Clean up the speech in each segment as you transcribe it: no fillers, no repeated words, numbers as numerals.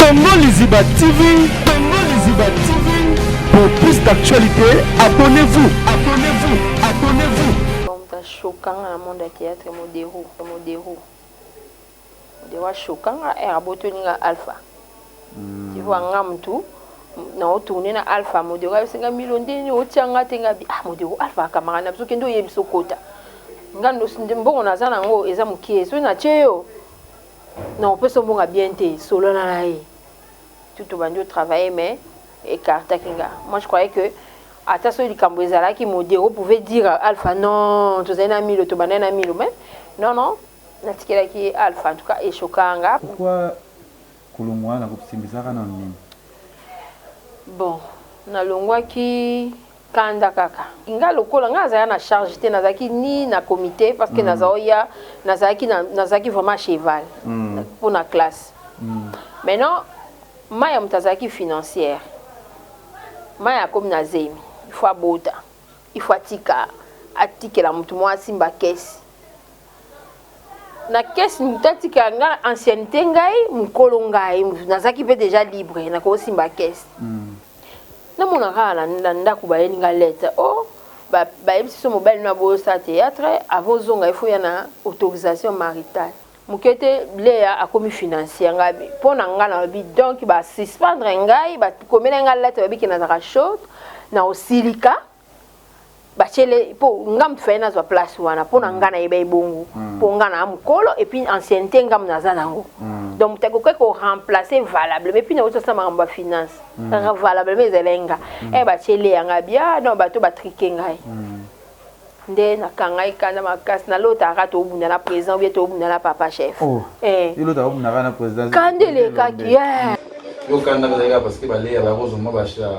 Congo Liziba TV, Congo Liziba TV. Pour plus d'actualités, abonnez-vous, abonnez-vous, abonnez-vous. C'est choquant dans le monde du théâtre, modéro. Choquant, et à botoninga alpha. Tu vois, ngam tout. Na tourner na alpha modéro, c'est un million de otianga tenga bi ah modéro alpha camarade parce que ndo yebiso kota. Ngando ndembo na zana ngo eza mukie so na cheyo. Non, on peut se voir bien solo na lai. Tout bandio travailler mais écarta kinga. Moi je croyais que attention du Cambouezala qui modéro pouvait dire alpha non, tu sais na milo to banana milo mais non, na tikela qui alpha en tout cas et choquanga. Pourquoi kulumwa na kusimbizaka na nini? Bon, na longwa ki kanda kaka. Inga lokola nga za na charge te nazaki ni na comité parce que nazaoya nazaki vraiment cheval pour la classe. Maintenant, maya mtazaki financière. Maya comme nazemi, il faut abota. Il faut atike la mutu mwa simba caisse. Na caisse mutatika nga ancienneté ngai mukolo ngai nazaki pe déjà libre na ko simba caisse. Na mona kala ndako bayeni nga lettre oh ba yebisi so mobile na bo sa théâtre avant zonga il faut yana autorisation maritale mukete leya akomi financier ngabi pona ngana bi donc ba suspendre ngai ba komela nga lettre ba bikina za short na osilika ba chele po ngam fena zo place wana pona ngana yebe bongo po ngana amukolo et puis ancienneté ngam nazana ngo donc tu ko remplacer valable mais puis na auto sama ngamba finance valable mais zelenga e ba chele yanga bia non ba to ba triquer ngai nde na kangai kana makas na lota ka to bunda na président bien to bunda na papa chef lota bunda na président kandele ka yo kanda bazaka parce que balé ba kozoma ba sha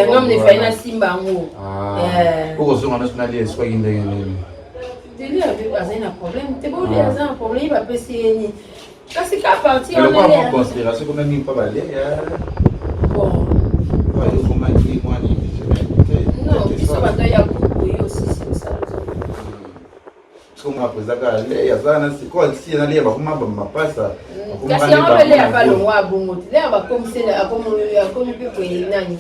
ngam ne faina simba ngo ko kozoma national est soit indenge deli avec azina problème te bo dia azina problème ba pesi kasi ka parti on est en considération comme même pas balé bon ouais il faut manquer moi ni non qui ça va d'ailleurs yo aussi c'est ça comme après ça aller ya sana c'est quoi si na leba kuma ba pasa kasi on va aller pas le mois bongo là va comme c'est comme peu nani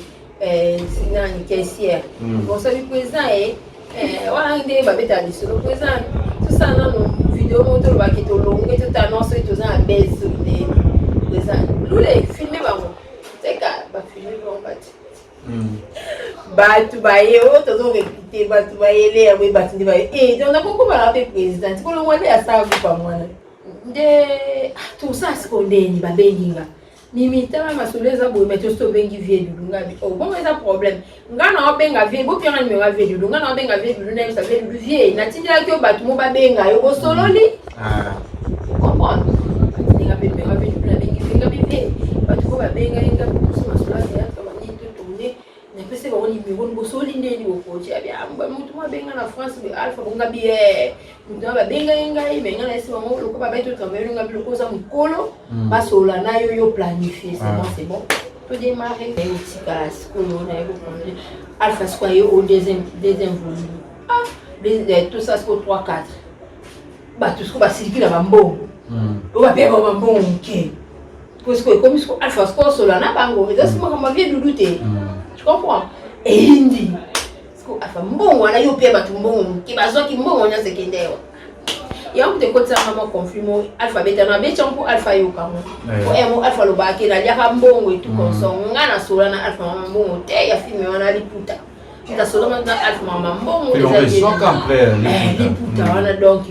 nani caissière bon ça le président wana nde babeta lisolo président tout ça non vidéo moto ba ki to longue tout annonce tout ça baisse de président lule filmer ba mo c'est ka ba filmer ba batu baye oto zo répéter batu baye le ya batu ndi baye donc na koko ba la président ko lo ngwale ya sa ku pa mwana de tout ça ce qu'on dit ba benginga ni mitama masoleza bo meto sto bengi vie du nga bi oh bon eza problème nga na obenga vie bo pira ni nga vie du nga na obenga vie du na sa vie du vie na tindila ki batu mo ba benga yo bo sololi comprendre ni nga be benga vie du na bengi nga bi vie batu ko ba benga nga ko masoleza ya kama ni to tourner na pese ba woni mi won bo soli ndeni wo ko ti abia amba mutu ma benga na France be alpha bonga bi mutu ba benga nga benga na esi mo lo ko ba beto travailler nga bi lo ko sa mukolo ba sola na yo planifier c'est bon to démarrer et aussi classe ko on a eu prendre alpha square au deuxième volume tout ça c'est 3 4 ba tout ce ko ba circuler ba mbongo o ba be ba mbongo ke parce que comme ce alpha square sola na bango et ça c'est moi vie douter tu comprends et indi ce ko alpha mbongo na yo pe ba tu mbongo ki bazo ki mbongo nya sekendewa yango te kotsa mama confirmo alphabet na be changu alpha yo kamo mo alpha lo ba ke na ya mbongo et tout consong ngana sola na alpha mama mbongo te ya filme wana liputa ta sola na alpha mama mbongo ils sont complet liputa wana donc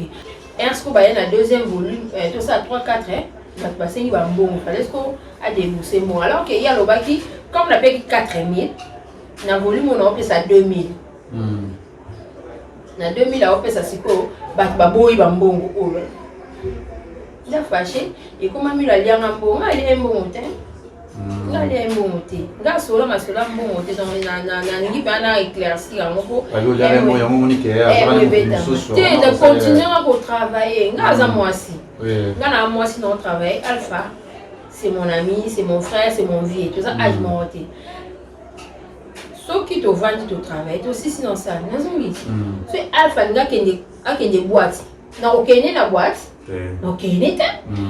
est-ce que ba na deuxième volume tout ça 3 4 ba sengi ba mbongo fallait ko a débourser bon alors que ya lo ba ki comme la paye 4000 na volume on a payé ça 2000 na 2000 a payé ça siko ba boyi ba mbongo oyo la fâché et comment mi la lianga mbongo ali mbongo te ngali mbongo te nga sola masola mbongo te dans na ngi bana éclaircir ngoko ayo ya mo ya mo ni ke ya te de continuer à travailler nga za moisi nga na moisi non travail alpha c'est mon ami c'est mon frère c'est mon vie tout ça âge monté so qui te vend ton travail toi aussi sinon ça nazongi c'est alpha nga kende boîte na okene na boîte okene te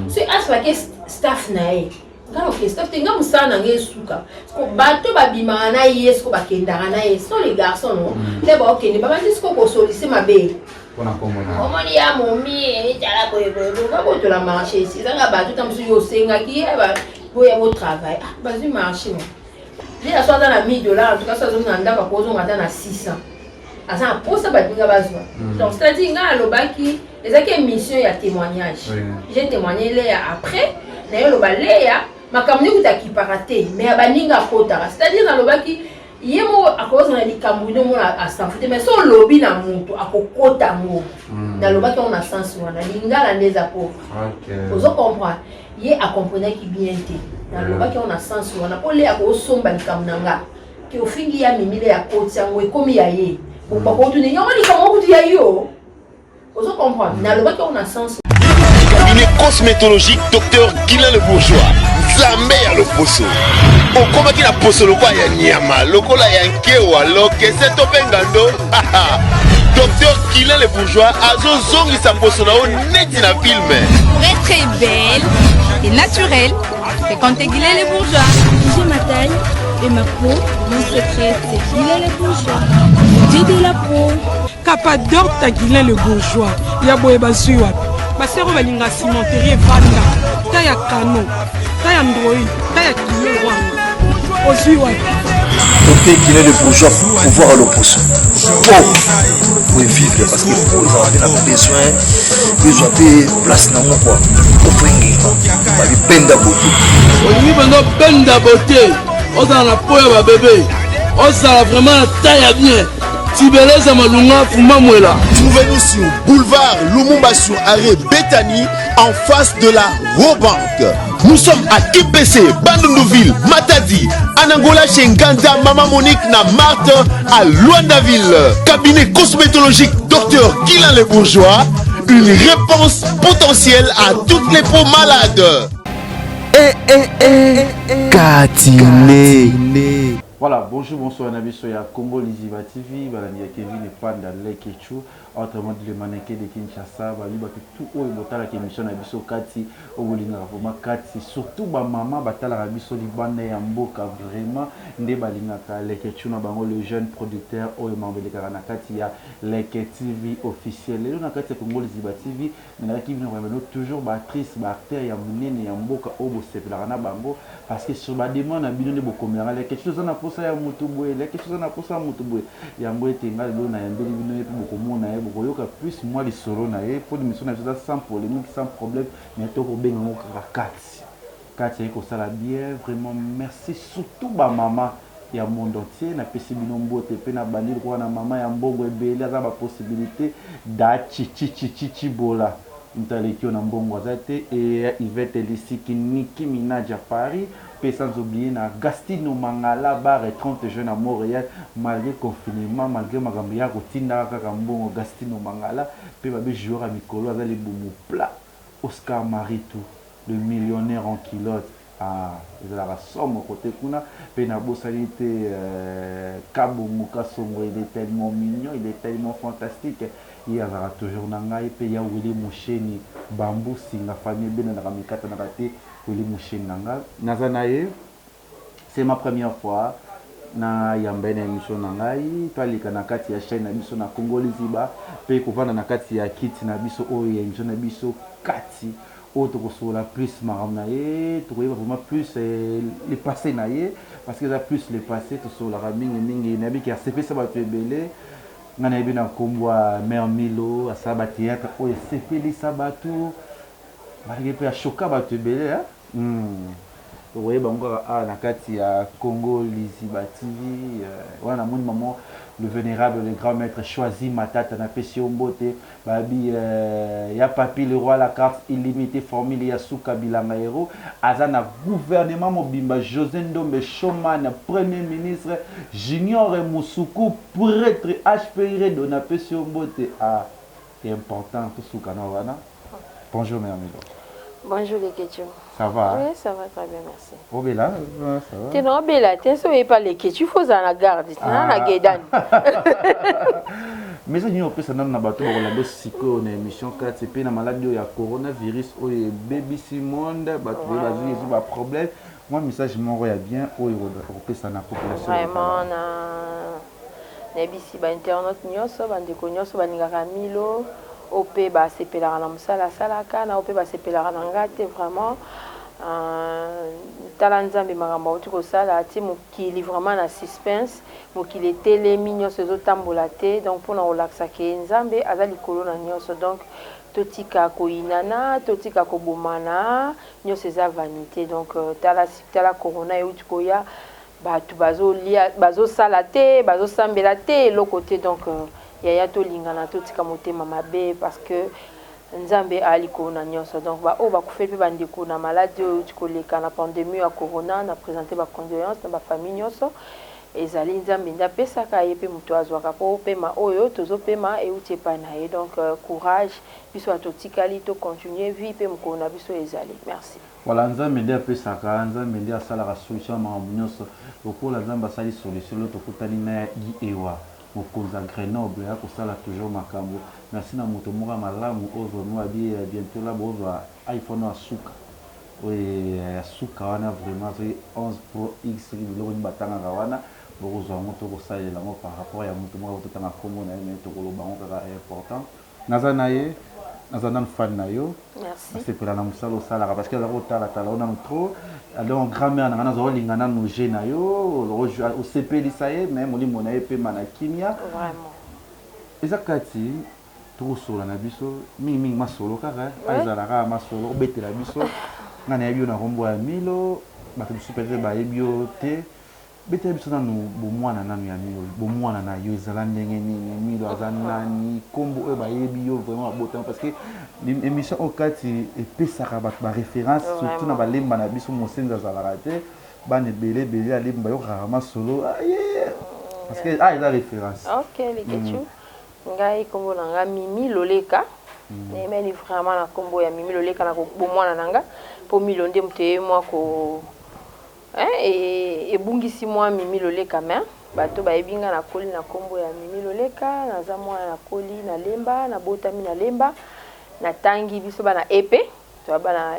c'est alpha que staff nae ngana okesta tenga musana ngesuka ko bato babima na yesko bakendaka na yeso les garçons non les ba okende ba bandisiko ko solise mabe Pona komona. omoni ya momi tala boye ba boto la marché ici zanga bato tamsu yo senga ki ba boya bo travail ah bazu marché non les aswa dans la $1000 en tout cas ça zona ndaka ko zonga dans 600 asa posa batinga bazwa donc c'est-à-dire nga lobaki ezaki émission ya témoignage j'ai témoigné là après na lo baleya makamni kutaki parate mais abaninga kotara c'est-à-dire na lobaki yemo akoza na likambu no mona asanfute mais so lobi na muntu akokota ngo na lobaki on a sens wana lingala ndeza pauvre OK. ozo comprendre ye a comprendre ki bien te na lobaki on a sens wana ole akosomba likambu nanga ki ofingi ya mimile ya kotya ngo ekomi ya ye pour pas continuer yo likambu kutu ya yo ozo comprendre na lobaki on a sens Cabinet cosmétologique Dr Guilain le Bourgeois. Zambé à l'opposo. Au combat qui n'a poso le quoi ya nyama, le kola ya nkewa, lo kese to bengando. Dr Guilain le Bourgeois azo zongi sa poso na o neti na film. Pour être très belle et naturelle, fréquentez Guilain le Bourgeois. J'ai ma taille et ma peau. Mon secret, c'est Guilain le Bourgeois. Dieu de la peau. Capador ta Guilain le Bourgeois. Yaboye basuwa. Basero balinga cimenterie vanda. Taya kano. Taya android. Taya kilo wanga. Osuwa. Dr Guilain le Bourgeois pour pouvoir à l'opposé. Pour vivre parce que pour ils ont besoin de place dans mon quoi. Pour finir. Bah il penda beauté. On y va penda beauté. On a la peau à bébé. On a vraiment taille bien. Tibeleza Malunga Fumamwela. Trouvez-nous sur boulevard Lumumba sur arrêt Bethany en face de la Robank. Nous sommes à IPC, Bandundouville, Matadi, Anangola chez Nganda, Maman Monique na Marthe à Luandaville. Cabinet cosmétologique Dr Guilain le Bourgeois. Une réponse potentielle à toutes les peaux malades. Katine. Voilà, bonjour, bonsoir, Nabiso ya Congo Liziba TV, Balania Kevin et Panda Lekechu, autrement dit le mannequin de Kinshasa, Baliba tout haut et botala qui émission Nabiso Kati, Obolina Roma Kati, surtout ma maman, Batala Rabiso Libane et Amboka, vraiment, Nde Balinaka Lekechu, Nabango, le jeune producteur, Oyemambele Karanakati, ya Leke TV officiel, et on a Kati Congo Liziba TV, mais qui vient vraiment toujours Batrice, Barter, Yamounene, Yamboka, Obo Seplarana Bango, parce que sur ma demande, Nabino de Bokomera, Lekechu, on a ya mutuboe la question na posa mutuboe ya mboe tenga lo na yambeli bino yepi bokomona ye bokoyoka plus moi les solo na ye pour l'émission na sans polémique sans problème mais to ko benga ngo kati ko sala bien vraiment merci surtout ba mama ya monde entier na pesi bino mbote pe na bandil ko na mama ya mbongo ebele za ba possibilité da chichi bola mtalekio na mbongo azate et Yvette Lisiki Nicki Minaj à Paris. Sans oublier na Gastino Mangala bar et 30 jeunes à Montréal malgré confinement malgré magambia rotina kaka mbongo Gastino Mangala pe babe joueur à mikolo azali bomo plat Oscar Maritou le millionnaire en culotte ah ils la somme côté kuna pe na bosalité Kabo Mukasongo il est tellement mignon il est tellement fantastique il y a toujours nangai pe ya Willy Moucheni Bambou Singa famille bena na kamikata na raté Willy Moucheni nanga nazanaye c'est ma première fois na yambene émission nangai twalika na kati ya chaîne na biso na Congo Liziba pe kovanda na kati ya kiti na biso oyo ya émission na biso kati autre que la plus maramaye tu vois vraiment plus les passés naie parce que ça plus les passés tout sur la mingi nabi qui a fait ça va te belé ngana ebina kombwa mère Milo à ça théâtre oyo sepeli sabatu malgré pe choka ba te belé hein vous voyez bango na kati ya Congo Liziba TV wana mon maman le vénérable, le grand maître choisi Matata na Pesio Mbote, babi ya papi le roi la carte illimitée formule ya Souka Bilanga Hero, azana gouvernement mobimba José Ndombe Choman premier ministre Junior Moussoukou prêtre HPR de na Pesio Mbote ah c'est important tout Souka na wana. Bonjour mère Milo. Bonjour les questions. Ça va? Oui, ça va très bien, merci. Obéla, ça va. Tu n'as pas tu sais pas les questions, il faut en la garde, tu n'as la guédane. Mais ça n'y a pas ça dans la bateau pour la bosse on est émission 4 c'est pas la maladie il y a coronavirus ou baby Simone bateau vas-y il y a problème moi message moko ya bien oyo kopesa na population vraiment na bisi ba internaute nyonso bandeko nyonso baningaka milo ope basepelaka na mosala asalaka na ope basepelaka na nga te vraiment tala nzambe makambo auti kosala ati mokili vraiment na suspense mokili etelemi nyonso ezotambola te donc mpona kolakisa ke nzambe aza likolo na nyonso donc totika koyinana totika kobomana nyonso eza vanité donc tala corona euti koya bato bazosala te bazosambela te eloko te donc yaya tolingana totika motema mabe parce que nzambe aliko na nyonso donc oyo bakufeli mpe bandeko na maladi oyo euti koleka na pandémie ya corona na présente bacondoléance na bafamille nyonso ezali nzambe nde apesaka ye mpe moto azwaka mpo opema oyo tozopema euti epai na ye donc courage biso atotikali tocontinue vie mpe mokolo na biso ezali merci. Voilà, nzambe nde apesaka nzambe nde asalaka solution ya makambo nyonso lokola nzambe asali solution lo tokutani na ya ewa mokonzi ya Grenoble akosala toujours makambo merci na moto moko malamu ozwa mo abi bientôt la bozwa iPhone asuka oye asuka wana vraiment 11 Pro X biloko ni batangaka wana bokozwa ngo tokosalela ngo par rapport ya moto moko totanga kombo na ye mais tokoloba ngo kaka important naza na ye naza nanu fan na yo asepela na mosala osalaka parce que azaka otalatala o nanu trop donc grand-mère na nga naza olinga nanu je na yo osepelisa ye mais molimo na ye pema na kimia eza kati tokosola na biso mingimingi masolo kaka ezalaka masolo obetela biso nga nayebi yo na kombo ya milo bato biso peut-être bayebi yo te betela biso nanu bomwana nanu ya milo bomwana na yo ezala ndenge nini milo aza nani kombo oyo bayebi yo vraiment babotama parce que émission oyo kati epesaka bato baréférence surtout na balemba na biso mosenzi azalaka te bana ebele alemba yokaka masolo parce que eza référence. Ok Lekechu ngai kombo na nga Mimi Loleka naemeli vraiment na kombo ya Mimi Loleka na bomwana na nga mpo milo nde moto ye mwa ko ebungisi mwa Mimi Loleka me bato bayebi nga na koli na kombo ya Mimi Loleka naza mwana na koli na lemba na botami na lemba natangi biso bana epe to bana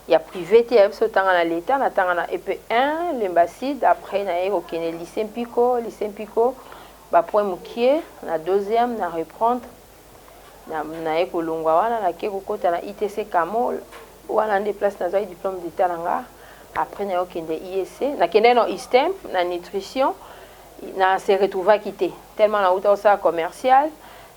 ya privé te ya biso tanga na l'état na tanga na EP1 lemba sud après na ye kokende lycée Mpiko ba point mokie na deuxième na reprendre na ye kolongwa wana na ke kokota na ITC Kamo wana nde place na zoi diplôme d'état nanga après na okende IEC na kende no ISTEM na nutrition na se retrouva quitté tellement na uta ça commercial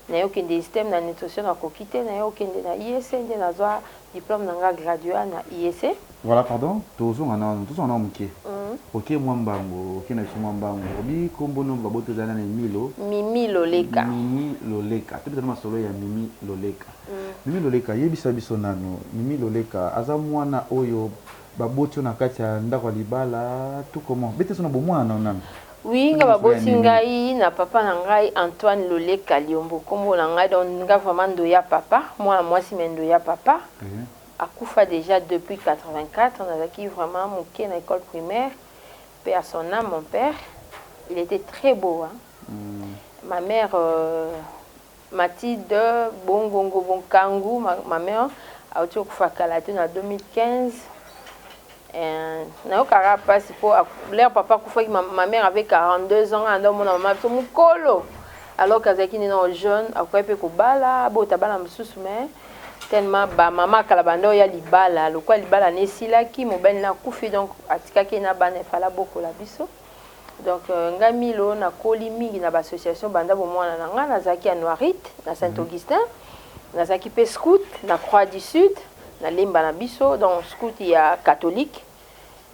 na okende ISTEM na nutrition na kokite na okende na IEC nde na zwa diplôme nanga gradué na IEC. Voilà, pardon, tous on a muké. Ok, moi mbango, ok na mbango. Obi kombo no baboto zana na Milo. Mimi Loleka. Mimi Loleka. Peut-être ma solo ya Mimi Loleka. Mimi Loleka yebisa biso nano. Mimi Loleka aza mwana oyo baboto na kati ya ndako libala tout comment. Bete sona bo mwana nano. Oui, nga baboti ngai na papa na ngai Antoine Loleka Liombo kombo na ngai donc nga vraiment ndo ya papa, moi si mendo ya papa. Akufa déjà depuis 84, on a acquis vraiment moqué dans l'école primaire. Paix à son âme, mon père. Il était très beau. Hein. Ma mère, Mathilde Bongongo Bonkangu, ma mère, a été Akufa Kalate en 2015. L'air papa ma mère avait 42 ans, alors mon maman était mukolo. Alors qu'Azaki n'est pas jeune, après peu kobala, botabala msusume. Tellement ba maman kalabando ya libala lokwa libala nesila ki mobali na kufi donc atikaki na bana fala boko la biso donc ngamilo na koli mingi na association banda bo mwana na nga nazaki à Noirite na Saint-Augustin nazaki pe scout na Croix du Sud na lemba na biso donc scout ya catholique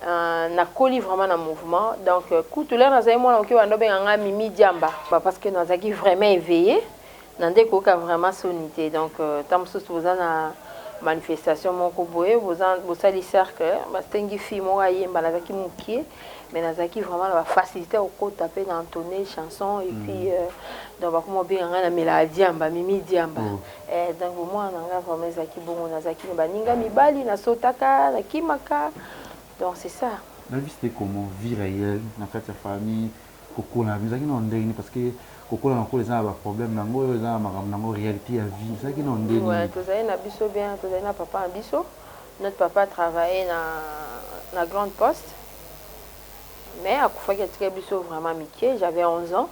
na koli vraiment na mouvement donc kutula nazaki mwana oki bando benga Mimi Diamba parce que nazaki vraiment éveillé nande koka vraiment sonité donc tam sous vous na manifestation moko boye vous sali cercle bastengi fi mo ayemba nazaki mukie mais nazaki vraiment la facilité au ko taper dans entonner chanson et puis donc ba komo bien na mélodie amba Mimi Diamba donc moi nanga vraiment zaki bongo nazaki baninga mibali na sotaka na kimaka donc c'est ça la vie c'était comment vie réelle na kati ya famille koko na bizaki na ndenge parce que koko na koko za ba problème nango za makambo nango réalité ya vie bizaki na ndenge ouais tozali na biso bien tozali na papa na biso notre papa travaillait la grande poste. Mais à coup qu'il y a vraiment miqué, j'avais 11 ans.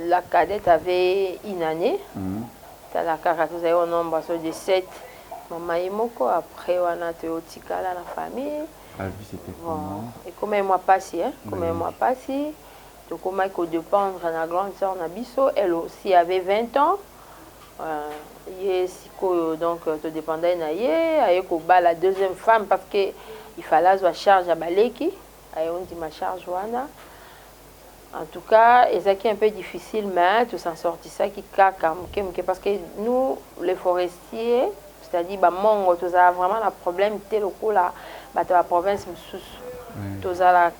La cadette avait une année. La caractère avait un nombre de 7. Maman et Moko, après on a été au Tikala, la famille. La vie c'était comment? Et comment moi passé, hein? Comment moi passé. Donc comment il faut dépendre de la grande sœur Nabiso, elle aussi avait 20 ans. Donc te dépendait avec la deuxième femme parce que il fallait la charge à Baleki. On dit ma charge wana. En tout cas, c'est un peu difficile, mais tout s'en sortit ça qui parce que nous les forestiers, c'est-à-dire mongo tous a vraiment un problème tel au la la province tous a la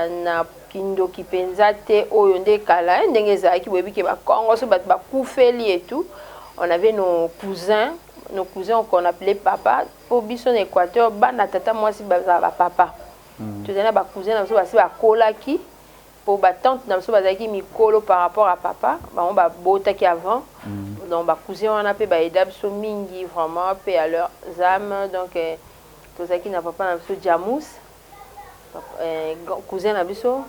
na kindo ki penza te oyonde kala ndenge za ki webi ke ba Congo so ba koufeli et tout. On avait nos cousins qu'on appelait papa pour bison Équateur bana tata moi si ba papa. Tu sais ba cousin na so ba kolaki pour ba tante na so ba zaki mikolo par rapport à papa, ba on ba bota ki avant. Donc ba cousin on a pe ba edab so mingi vraiment pe à leurs âmes donc tout ça qui n'a papa na so Jamous cousin na biso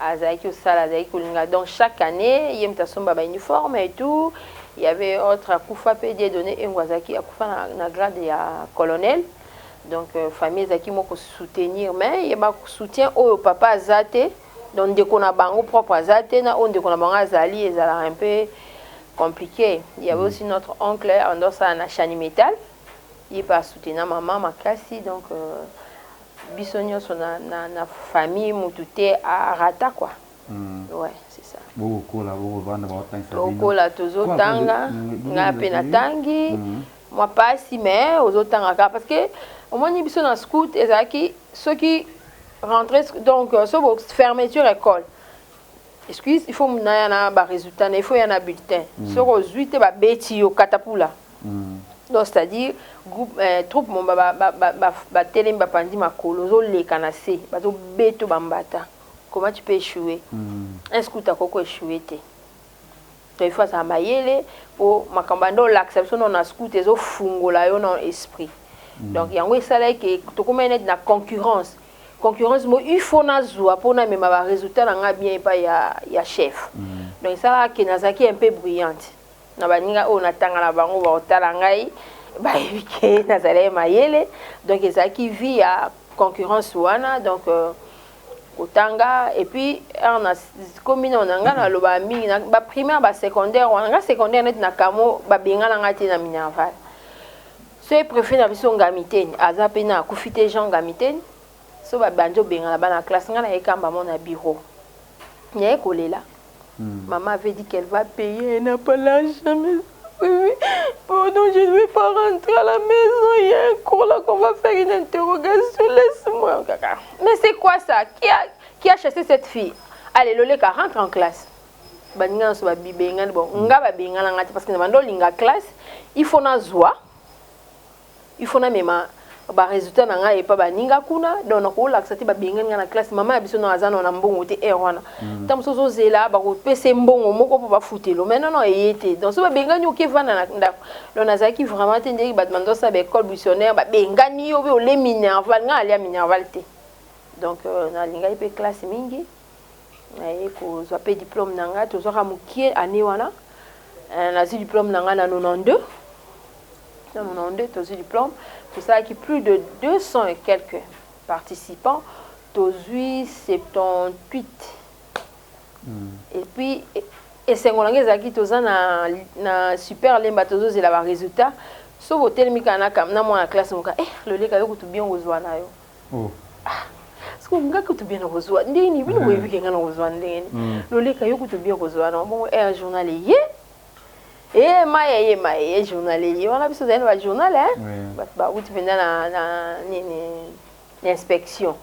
azaki osala azaki kolinga donc chaque année yem ta somba ba uniforme et tout. Il y avait autre Akoufa PD donné un Wazaki Akoufa na grade ya colonel. Donc famille Zaki moko soutenir mais il y a soutien au papa Azate donc dès qu'on a bango propre Azate na on dès qu'on a bango Azali ça un peu compliqué. Il y avait aussi notre oncle en dehors ça na Chani Metal. Il pas soutenir maman Makasi donc bisonio son na famille mutute à Rata quoi. Ouais, c'est ça. Beaucoup la tozo tanga nga penatangi moi pas si mais aux autres tanga parce que au moins ils sont dans scout et ça qui ceux qui rentraient donc sur fermeture école excuse il faut na na ba résultat il faut y en a bulletin sur aux 8 ba beti au katapula donc c'est-à-dire groupe troupe mon ba telem ba pandi makolo zo le kanase ba zo beto bambata. Comment tu peux échouer? Un scout a quoi échouer? Il faut ça mailler pour ma cambando l'acception on a scout et au fungo là on a esprit. Donc il y a un ça là que tu comment être na concurrence mo il faut na zoa pour na même ba résultat na bien pas ya chef. Donc ça là que nazaki un peu brillante. Na baninga on atanga na bango ba otala ngai ba ke nazale mailler donc ça qui vit à concurrence wana donc Kotanga et puis on a commune on a na loba mingi na ba primaire ba secondaire on a secondaire net na kamo ba benga na ngati na Minerval c'est préfet na biso ngamiteni azape na kufite Jean ngamiteni so ba banjo benga na bana classe ngana ekamba mon na bureau nye kolela maman avait dit qu'elle va payer elle n'a pas l'argent oui pardon je ne vais pas rentrer à la maison il y a un cours là qu'on va faire une interrogation laisse-moi mais c'est quoi ça qui a chassé cette fille allez Loleka rentre en classe baninga so ba bibenga bon nga ba benga na ngati parce que na linga classe il faut na zoa il faut na mema ba résultat na nga et pas baninga kuna donc ko la accepter ba benga na classe maman biso na azana na mbongo te erwana tam so zela ba ko pese mbongo moko po ba futelo mais non yete donc so ba benga ni oké vana na donc nazaki vraiment tende ba demando ça ba école buissonnaire ba benga ni yo be o le Minerval nga ali Minerval te donc na linga ipe classe mingi et ko zo pe diplôme nanga to zo ramukie année wana na zi diplôme nanga na 92 to zi diplôme tout ça qui plus de 200 et quelques participants to zi 78 et puis et c'est ngolanga zaki to za na super lemba to zo zela ba résultat so hotel mikana kam na moi na classe muka Loleka yo kutu bien ozwa na yo parce que ngaka kutu bien ozwa ndini bino webi kenga na ozwa ndini Loleka yo kutu bien ozwa na bon journalier maye journalier on a besoin d'un journal bah où tu viens na l'inspection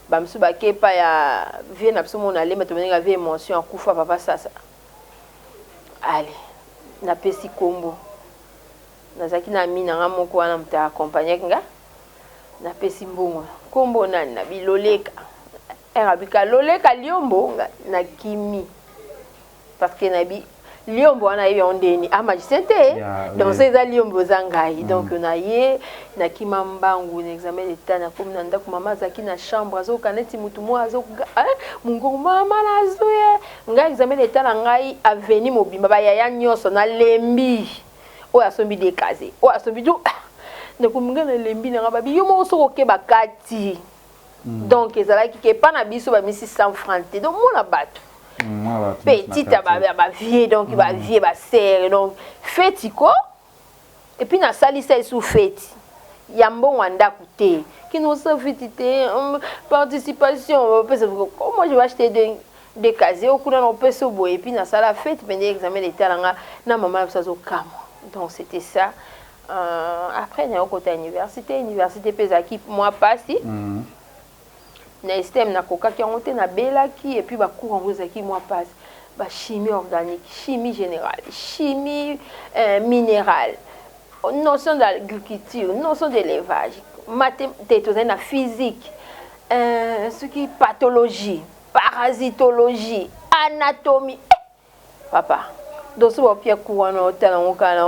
bah monsieur ba ke pa ya vient absolument aller mais tu venir avec émotion en kufa papa ça allez na pesi kombo nazaki na mina nga moko wana mta accompagner nga na pesi mbongo kombo nani na biloleka erabika Loleka liombo na kimi parce que nabi liombo wana yebi ondeni a magicien te donc c'est ça liombo zangai donc na ye na kima mbangu na examen d'état na comme na ndako mama zaki na chambre azo kaneti mutu mo azo mungu mama na zuye nga examen d'état na ngai aveni mobimba ba yaya nyoso na lembi o asombi décasé o asombi du na kumunga na lembi na babi yo mo soko ke bakati donc ezalaki ke pa na biso ba misi 100 francs te donc mo na bato petite ba vie donc ba vie ba serre donc fête quoi et puis na salisa sous fête yambo wanda coûter qui nous sa fête participation moi je vais acheter des casiers au coup on peut se boire et puis na sala fête pendant l'examen d'état na maman ça zo kam donc c'était ça après na côté université pesaki moi passé na système na koka ki onte na belaki et puis ba cours en vosaki moi passe ba chimie organique chimie générale chimie minérale notion d'agriculture notion d'élevage mathématiques na physique ce qui pathologie parasitologie anatomie papa donc ce papier courant na hôtel en okala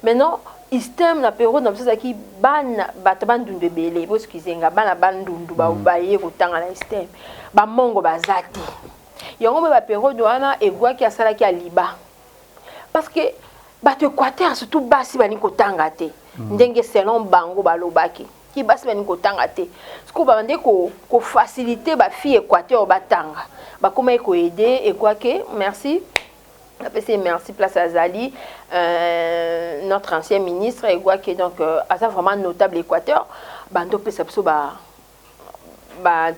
maintenant système na période na biso zaki bana bato bandundu ebele bo skizenga bana bandundu baye kotanga na système ba mongo bazate yango ba période wana egwaki asalaki aliba parce que bato Équateur surtout basi bani kotanga te ndenge selon bango balobaki ki basi bani kotanga te siko ba ndé ko faciliter ba fille Équateur batanga ba koma ko aider et quoi que merci. Merci place à Zali, notre ancien ministre et quoi qui est donc à ça vraiment notable Équateur, bando peut s'absorber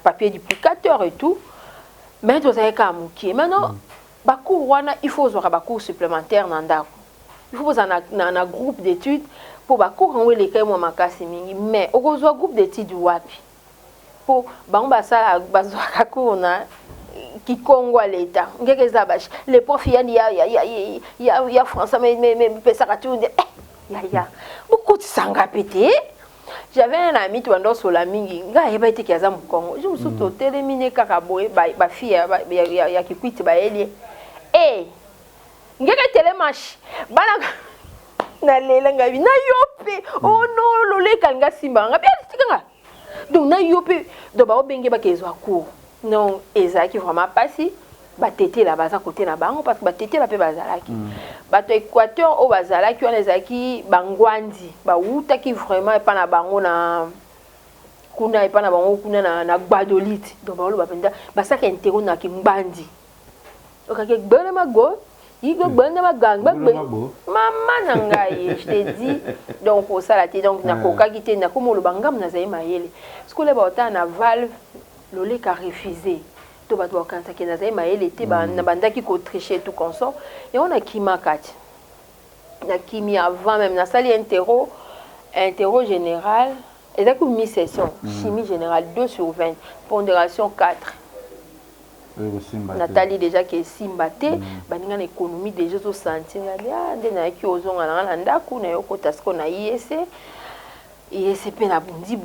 papier duplicateur et tout, mais vous avez qu'à mouiller. Maintenant, il faut avoir un cours supplémentaire dans il faut un groupe d'études pour cours en les cas moi mais au groupe d'études wapi pour ça cours qui Congo à l'État. Les profs, il y a français, mais ça beaucoup de sanga pété. J'avais un ami qui était sur la mingi, il a été qui a Congo. Je me suis tout éliminé kakaboé, ba fille, il y a qui quitte ba elie. Eh, il y a télémarche. Bana na lela na yope. Oh non, lolé kanga simba. Nga bien tikanga. Donc na yope, do ba obenge ba kezo cours. Non, ezaki vraiment passé ba tété la baza côté na bango parce que ba tété la pe bazalaki bato Équateur au bazalaki on ezaki bangwandi ba utaki vraiment pas na bango na kuna et pas na bango kuna na gbadolite donc ba lo ba penda ba saka intero na ki mbandi okake gbele mago yigo gbele magang ba mama na ngai je te dis donc au ça la té donc na koka ki té na komo lo bangam na zaima yele skole ba ota na valve Lolé a refusé. Tout va quand ça qui n'a pas été na banda qui ko tricher tout consort et on a kima kati. Na kimi avant même na sali interro général et ça comme mi-session chimie générale 2/20 pondération 4. Nathalie déjà qui est simbate baninga économie déjà to sentir ah ndena ki ozonga na ndako na yoko tasko na IEC ISP na bundi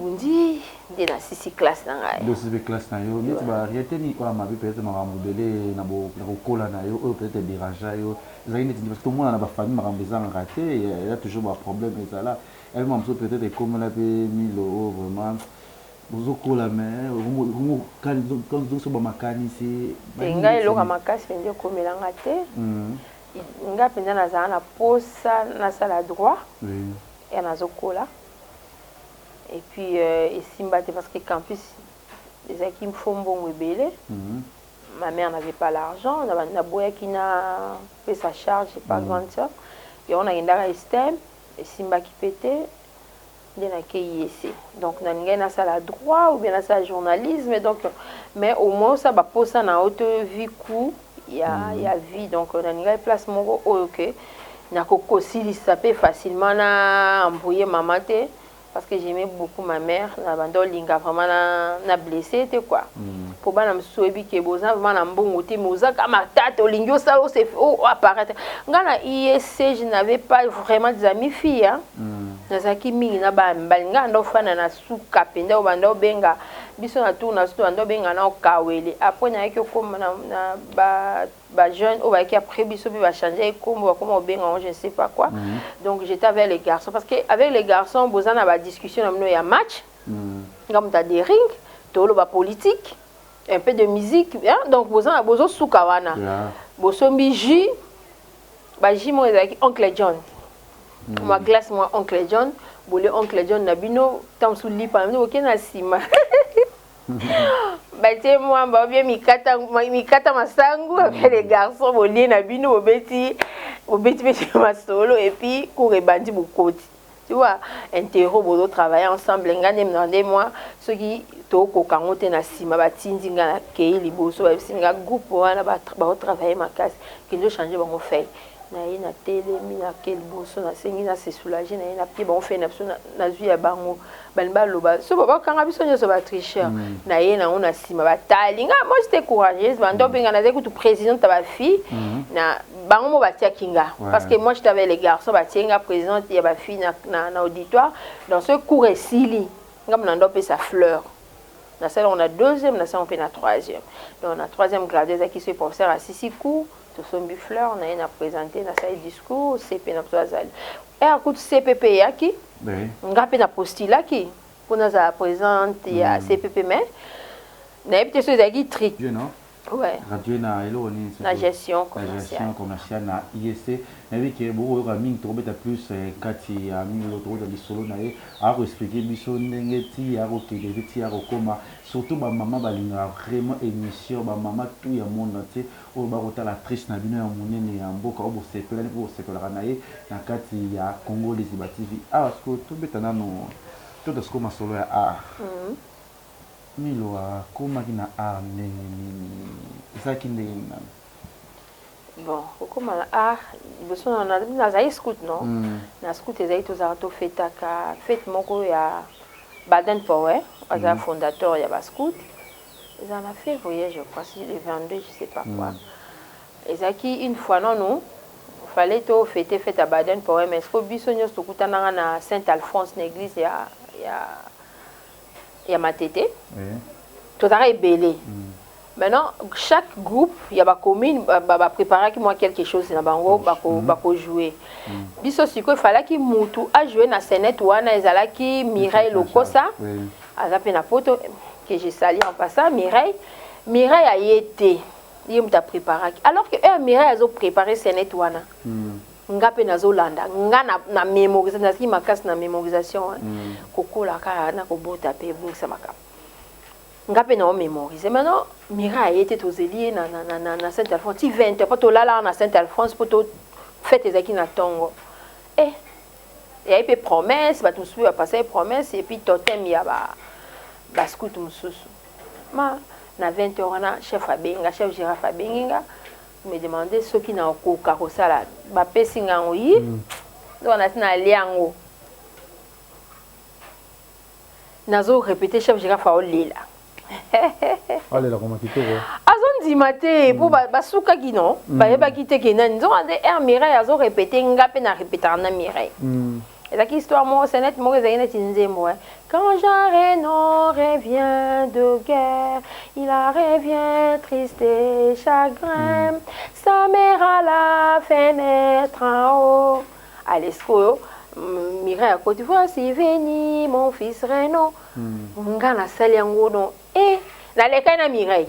de la 6 classe na ngai do 6 classe na yo mais ba réalité ni quoi ma peut-être ma modèle na bo kola na yo peut-être déranger yo zaine parce que tout le monde na ba famille ma rambezan raté il y a toujours un problème et ça là elle m'a peut-être comme la pe 1000 € vraiment vous kola mais vous quand vous so ba makani c'est ngai lo ka makasi ndio komela ngate nga penda na za na posa na sala droit oui et na zokola. Et puis, ici, parce que campus, les équipes me font bon belé. Ma mère n'avait pas l'argent. On a boya qui n'a fait sa charge, j'ai pas grande soeur. Et on a une système, et Simba qui pétait, il y a un IEC. Donc, on a une salle droit ou bien une salle journalisme. Donc, mais au moins, ça va poser dans haute vie coup. Il y a vie. Donc, on a une place mon ok. On a aussi ça peut facilement embrouiller maman. Parce que j'aimais beaucoup ma mère, la bande linga vraiment na blessé te quoi. Pour ba na msoebi ke boza vraiment na mbongo te moza kama tata olingio ça c'est apparaître. Ngana ISC je n'avais pas vraiment des amis filles hein. Nazaki mingi na ba mbalinga ndo fana na suka penda o bando benga biso na tour na sto ando benga na okawele après na yaki okoma na ba jeune au qui après biso bi va changer comme benga je ne sais pas quoi. Donc j'étais avec les garçons parce que avec les garçons bozana ba discussion na ya match. Comme t'as des rings, tolo ba politique, un peu de musique, hein? Donc bozana bozo sukawana. Bosombi J ba J mo ezaki oncle John. Moi glace moi oncle John, bolé oncle John na bino tam sou lipa no okena sima. Bate moi ba bien mikata masangu avec les garçons bolé na bino obeti masolo et puis cour bandi bokoti. Tu vois, interro bozo travailler ensemble ngane mnande moi ceux qui to ko kangote na sima batindi ngana kei liboso ba singa groupe wana ba travailler makasi kindo changer bango fait. Na ina télé mina quel bosso na sengi na se soulager na ina pi bon fait na zui ya bango banba loba so baba kanga biso nyo so ba tricheur na ina on a sima ba talinga moi j'étais courageuse bando benga na zeku tu président ta ba fille na bango mo ba tia kinga parce que moi j'étais avec les garçons ba tienga présidente ya ba fille na auditoire dans ce cours esili ngam na ndope sa fleur na celle on a deuxième na celle on fait na troisième donc na troisième graduée qui se professeur à six cours to sombi fleur na ina présenter na sa discours CP na toazali et à coup CPP yaki ngape na postila ki pour za présente ya CPP mais na peut-être so zaki trick ouais radio na elo ni la gestion commerciale na ISC na vi ke bo ko mingi to beta plus kati ya mingi lo to de solo na e a ko expliquer biso ndenge ti ya ko kele ti ya ko koma surtout ba maman balinga vraiment émission ba maman tout ya monde ti o ba ko la triche na bino ya monene ya mboka o bo sepela ni ko sepela na e na kati ya Congo les TV parce que to beta na no to de skoma solo ya Milo comment qui na ça qui n'est bon comment ah besoin na za scout non na scout ezai to za to feta ka fête moko ya Baden Powell as fondateur ya ba scout ils en a fait voyage je crois si le 22 je sais pas quoi ezaki une fois non fallait to fêter fête à Baden Powell mais ce biso nyos to kutana na Saint-Alphonse l'église ya matete tout ça est belé maintenant chaque groupe il y a ba commune ba préparer qui moi quelque chose na bango ba ko jouer biso siko il fallait ki mutu a jouer na scénette wana ezalaki Mireille Lokosa azape na poto que j'ai sali en passant Mireille a été il m'a préparé alors que Mireille a préparé scénette wana ngape nazolanda ngana na mémorisation na makasi na mémorisation kokola ka na kobota pe bungisa makap ngape na mémoriser maintenant Mira était aux éliés na Saint-Alphonse ti 20 pas to lala na Saint-Alphonse pour to fête ezaki na tongo et a eu promesse ba tout suit a passer promesse et puis totem ya ba scout mususu ma na 20 heures na chef girafe abenga me demandé ce qui n'a aucun kosala ba pesinga oui donc on a na liango nazo répéter chef girafe a olela allez la comment tu te azon dimate pour basuka ki non ba yeba ki te kenan nzo ande Mireille azo répéter ngape na répéter na Mireille et la histoire moi c'est net moi ezayina tinzembo quand Jean Reno revient de guerre il revient triste et chagrin sa mère à la fenêtre en haut allez sco Mireille à côté voici veni mon fils Reno ngana sali yango non et la leka na Mireille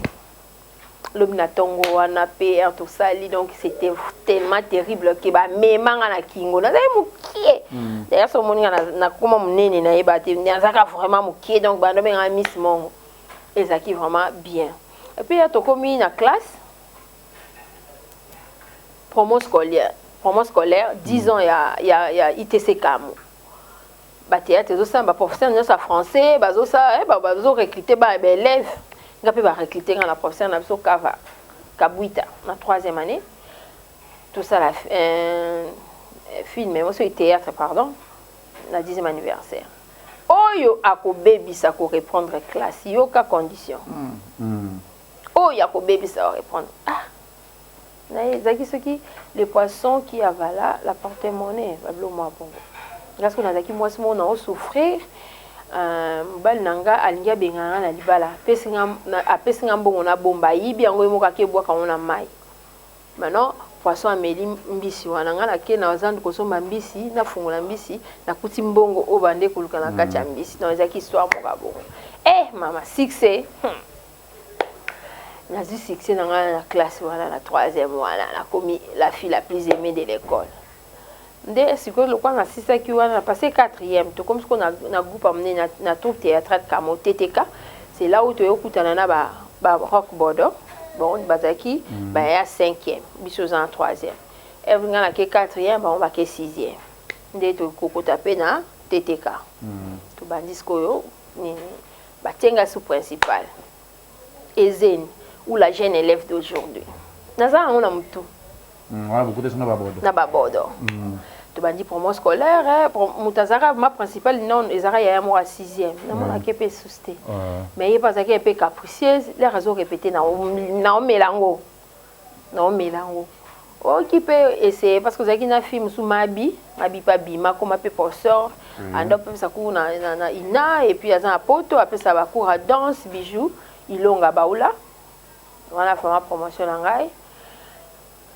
l'homme na tongo wana pe tout ça donc c'était tellement terrible que ba memanga na kingo na mukie d'ailleurs so moninga na koma munene na yeba te nzaka vraiment mukie donc ba ndo benga Miss Mongo ezaki vraiment bien et puis to komi na classe promo scolaire 10 ans ya ITC Kamo ba théâtre zo samba professeur de français bazo ça bazo recruter ba élèves ngape ba recruter na professeur na biso Kabuita na 3e année tout ça la film mais aussi théâtre pardon na 10e anniversaire oyo akobebisa ko reprendre classe yo ka condition oyo akobebisa reprendre na zaki soki le poisson qui avala la porte-monnaie bablo moi bongo parce qu'on a zaki moi on souffrir mobali na nga alingi abenganga na libala apesi nga mbongo na bomba ayibi yango ye moko akebwaka ngo na mai maintenant poisson ameli mbisi wana nga nake na wazandu kosomba mbisi nafungola mbisi nakuti mbongo oyo bande koluka na kati ya mbisi na ezaki histoire moko bongo mama succès nazwi succès na nga na classe wana na 3e wana nakomi la fille la plus aimée de l'école nde sikoyo lokwa nasisaki wana na passé 4e tokomi sikoyo na groupe amene na troupe théâtrale kamo TTK c'est là où toyokutana na ba rock bordeaux bon bazaki baya 5e biso za 3e evinga na ke 4e ba on ba ke 6e nde tokokota pe na TTK to bandi sikoyo nini batenga sous principal Ezen ou la jeune élève d'aujourd'hui naza on a mutu voilà beaucoup de gens na babodo to bandi promo scolaire mutazara ma principale non ezara ya mo à 6e na mona ke pe susté mais il pas que pe capricieuse les raisons répétées na melango occupé essayer parce que zaki na film sous mabi pas bima comme pe professeur ando pe sa cours na ina et puis aza poto après ça va cours à danse bijoux ilonga baula voilà fait ma promotion na ngai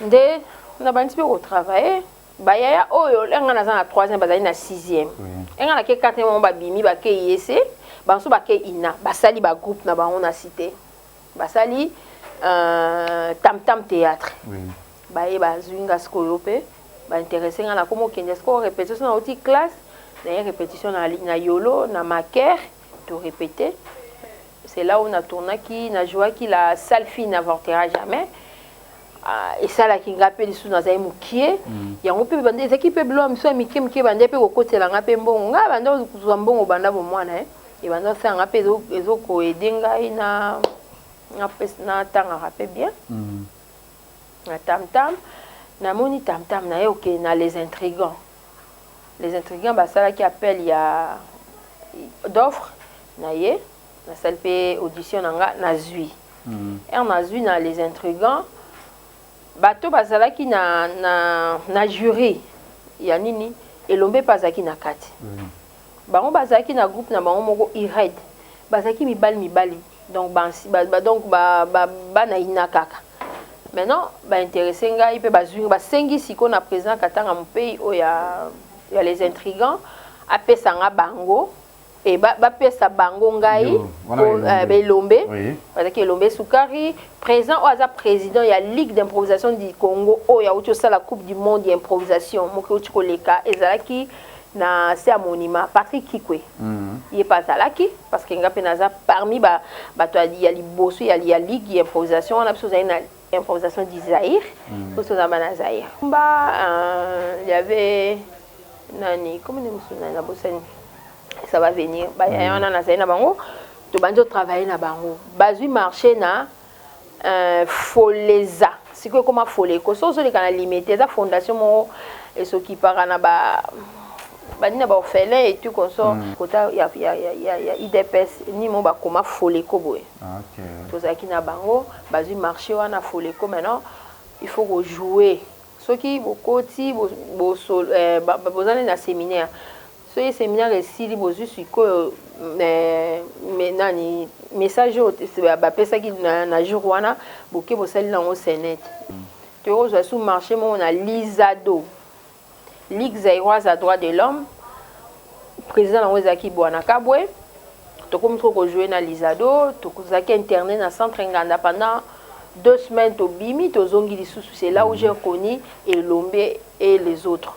nde na bandi pe ko travailler bayaya oyo lenga na za na 3e bazali na 6e enga na ke 4e ba bimi ba ke yese banso ba ke ina basali ba groupe na bango na cité basali tam théâtre baye bazwinga skoyo pe ba intéressé nga na komo kende sko répétition na outil classe na répétition na yolo na maker to répéter c'est là où on a tourné qui na joie qui la salle fille n'avortera jamais et ça là qui rappelle sous dans un mukie yango pe bande ezaki pe blo amso mikie bande pe kokotela nga pe mbongo nga bande kuzwa mbongo banda bo mwana et bande ça nga pe ezo ko edenga ina na tanga rappelle bien na tam na moni tam na yo ke na les intrigants bah ça là qui appelle il y a d'offre na ye na salle pe audition na zui na zui na les intrigants bato bazalaki na jury ya nini elombe bazaki na kati bango bazaki na groupe na bango moko ired bazaki mibali donc na ina kaka maintenant ba intéressé ngai pe bazwinga basengi siko na président katanga mopei o ya les intrigants apesa nga bango et bapesa bango ngai belombe bazaki elombe sukari présent au hasard président ya ligue d'improvisation du Congo o ya uti la coupe du monde d'improvisation moki uti koleka ezalaki na monima Patrick Kikwe il est pas zalaki parce que nga pe naza parmi bato ya liboso ya ligue d'improvisation on a besoin na improvisation d'Isaïr pour ça na Zaïr il y avait nani comment on dit na bosani ça va venir ba ya na zaina bango to banjo travailler na bango bazui marché na foleza siko comme foleko so les kana limité za fondation mo et ce qui para na ba na ba orphelin et tout comme ça kota ya IDPS ni mo ba comme foleko boy OK to za ki na bango bazui marché wana foleko maintenant il faut jouer ceux qui bokoti bo bozana na séminaire ce séminaire ici li bozu siko mais nani message ba pesa ki na jour wana boke bosali na osenet te ozo sous marché mo na Lizado Ligue zaïroise à droit de l'homme président na Wezaki Bwana Kabwe to comme trop jouer na Lizado to kozaki internet na centre Nganda pendant 2 semaines to bimi to zongi lisusu c'est là où j'ai connu Elombe et les autres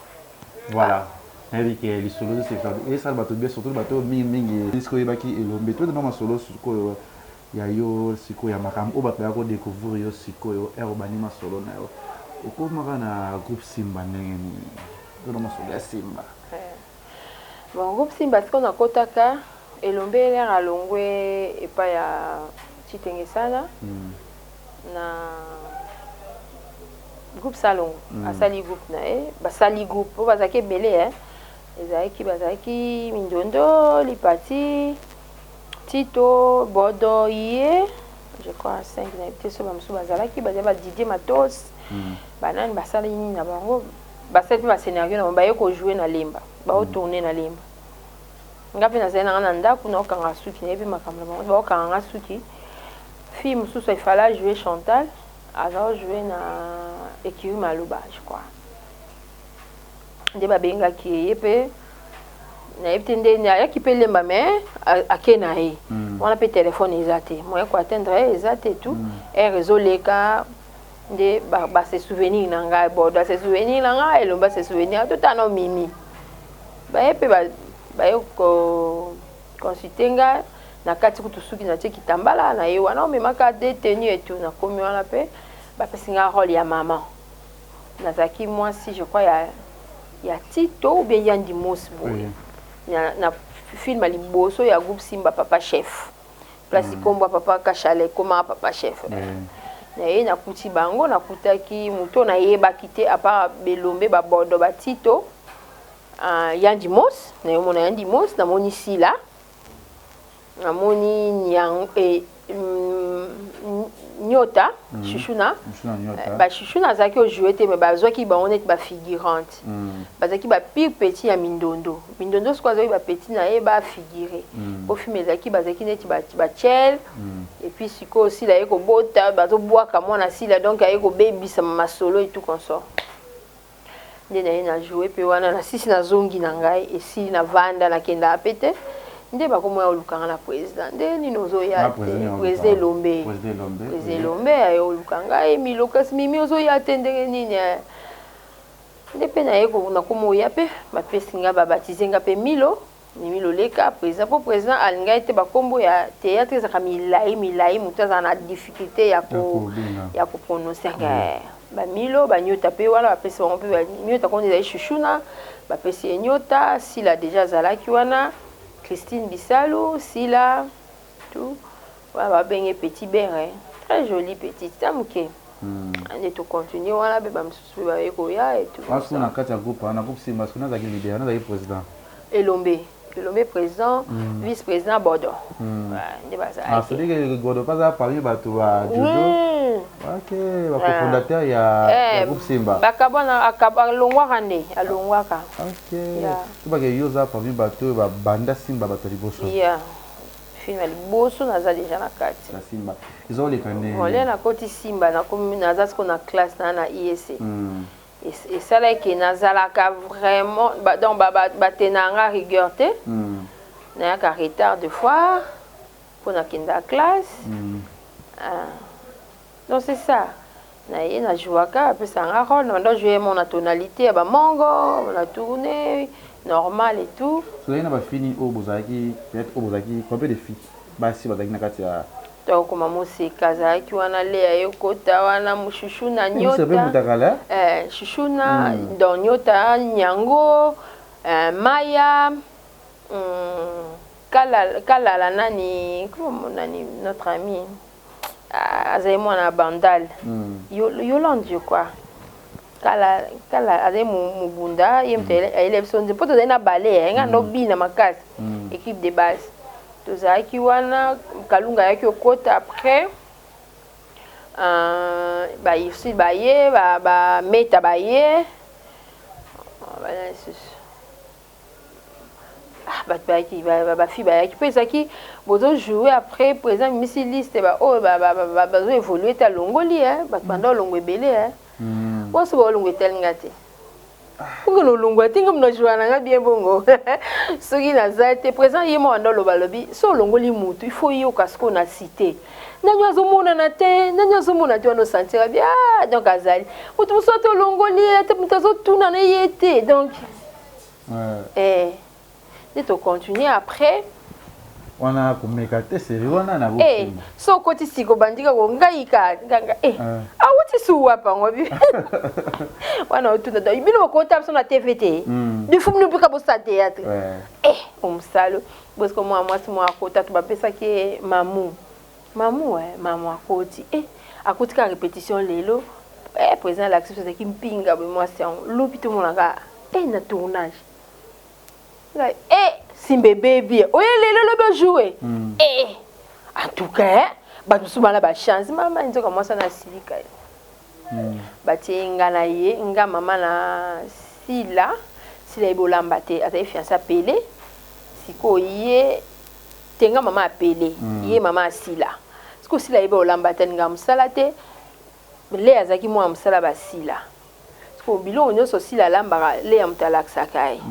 voilà avec les solos c'est ça et ça bateau bien surtout bateau mingi disco ebaki Elombe tout dans ma solo siko ya yo siko ya makam o bato ya ko découvrir yo siko yo urbani ma solo na yo okoma na groupe Simba ndenge tout dans ma solo ya Simba bon groupe Simba parce qu'on a kotaka Elombe l'air à longwe et pas ya Chitenge sana na groupe salon asali groupe na basali groupe bazaki belé bazaki Mindondo Lipati Tito Bodo Iye je crois 5 na été so bamso bazalaki bazaba Didier Matos banane basali ni na bango basali ba scénario na baye ko jouer na lemba ba tourner na lemba nga pe nazali nanga na ndako naokanga suki nayebi makambo na bango baokanga suki fille mosusu ifala jouer Chantal azao jouer na Ekiri Maloba je crois nde babengaki ye mpe nayebi te nde ayaki mpe lemba me ake na ye wana mpe telefone eza te moyen koatteindre ye eza te tout ere ezoleka nde base souvenir na ngai bodo se souvenir na ngai elomba se souvenir totana omimi baye mpe baye consulter ngai na kati kutu suki na tie kitambala na ye wana omemaka détenu etu nakomi wana mpe bapesi nga role ya mama nazalaki mwasi je crois ya Tito ou bien Yann Dimos boye na film ya liboso ya groupe Simba Papa Chef place kombo Papa Kachale koma Papa Chef na ye nakuti bango nakutaki moto nayebaki te apart belombe babodo ba Tito Yann Dimos nayomona Yann Dimos namoni Sila namoni Nyota Chuchuna ba Chuchuna azaki ojouer te mais bazwaki bango neti ba figurante bazaki ba pire petit ya Mindondo siko azaki ba petit na ye ba figurer au film ezaki bazaki neti ba chel et puis siko aussi la yeko bota bazo boaka mwana sila donc ayeko bebisa masolo et tout consort nde na ye na jouer pe wana na sisi na zongi na ngai esi na vanda na kenda apete nde bakomo ya olukanga na président nde nino ozoya te président Lombe ayo olukanga Emilo kasi mimi ozoya te ndenge nini nde pe na ye nakomo oya pe bapesi nga babatize nga pe Milo leka président po président alinga ete bakombo ya théâtre ezaka milai moto aza na difficulté ya koprononcer nga bamilo banyota pe wana bapesi bango mpe banyota kono ezali Chuchuna bapesi ye nyota Sila déjà azalaki wana Christine Bissalo, Sila, tout. Voilà, bah, ben, petit béret. Très joli petit. Ça m'a dit. On est tout continué. Voilà, ben, je suis avec Oya et tout. Parce qu'on a quatre groupes, on a groupe Simba, on a leader, on a président. Elombe président, vice-président Bordeaux. Ah, c'est que Bordeaux pas à Paris, bah, tu vas judo. Ok, le fondateur, il y a le groupe Simba. Bakabana, akaba longwarane, à longwaka. Ok. Tu vas que Yosa parmi bateau, bah, banda Simba, bateau liboso. Yeah. Film liboso, naza déjà na kati. La Simba. Ils ont les canets. On est na koti Simba, na comme naza ce qu'on a classe na IEC. Et ça là qui nazalaka vraiment donc batenanga rigueur te na ka retard de fois pour na kinda classe donc c'est ça na ye na jouaka après ça un rôle na jouer mon tonalité ba mongo on a tourné normal et tout so na ba fini au bozaki peut-être au bozaki combien de filles ba si bazaki na kati ya donc musika zaki wana lea yokota wana Chuchuna nyota Chuchuna donc nyota Nyango Maya Kala nani comment nani notre ami azai mwana bandal Yolande je crois Kala azai mubunda yemte élève son poto na ballet nga no bina makasi équipe de base tozaki wana kalunga yaki okota après ba ici baye ba meta baye ba fi bayaki pe zaki bozo jouer après présent misi liste ba oh ba bazo évoluer ta longoli ba pendant longo ebele wose ba longo telingate pour le longo tinga mna joana nga bien bongo soki na zate présent yemo ando lo balobi so longoli mutu il faut yo kasko na cité nanyo azomona na te nanyo azomona tu no sentir bien donc azali mutu so to longoli te mutazo tuna na yete donc de to continuer après on a communiqué sérieux on a beaucoup so koti siko bandika ko ngaika nganga awuti suwa pa ngobi wana utunda da ibino ko tapso na TVT du fumu nupika bo sa théâtre omsalo parce que moi si moi akota to ba pesa ki mamu akoti akoti ka répétition lelo président l'action c'est qui mpinga bo moi c'est lopito monaka na tournage like Simbe baby oye lelo lo jouer en tout cas ba tusumala ba chance mama nzoka mwasa na silika batie nga na ye nga mama na Sila ibolamba te ata fiancé apelé siko ye tenga mama apele ye mama asila siko sila yeba olamba taninga musala te le azaki mwa musala basila siko bilo nyonso sila lamba le ya mutalaksa kai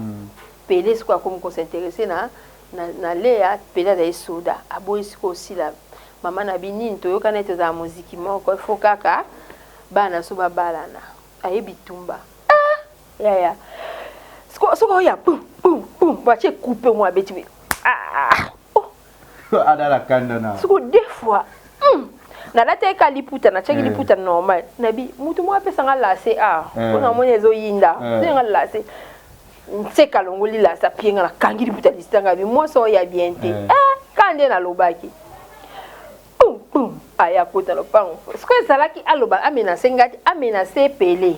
pele siko akomi ko s'intéresser na le ya pele da soda aboyi siko sila mama na binini toyokana ete za muziki moko ifo kaka bana so babalana ayebi tumba ya siko ya pum bache couper moi beti adala kanda na siko deux fois na date ka liputa na cheki liputa normal nabi mutu mo apesa nga lase ona mone ezo yinda nga lase nseka longoli la sa pienga na kangi liputa listanga bi mo so ya bien te kande na lobaki aya kota lo pango siko ezalaki aloba amenase pele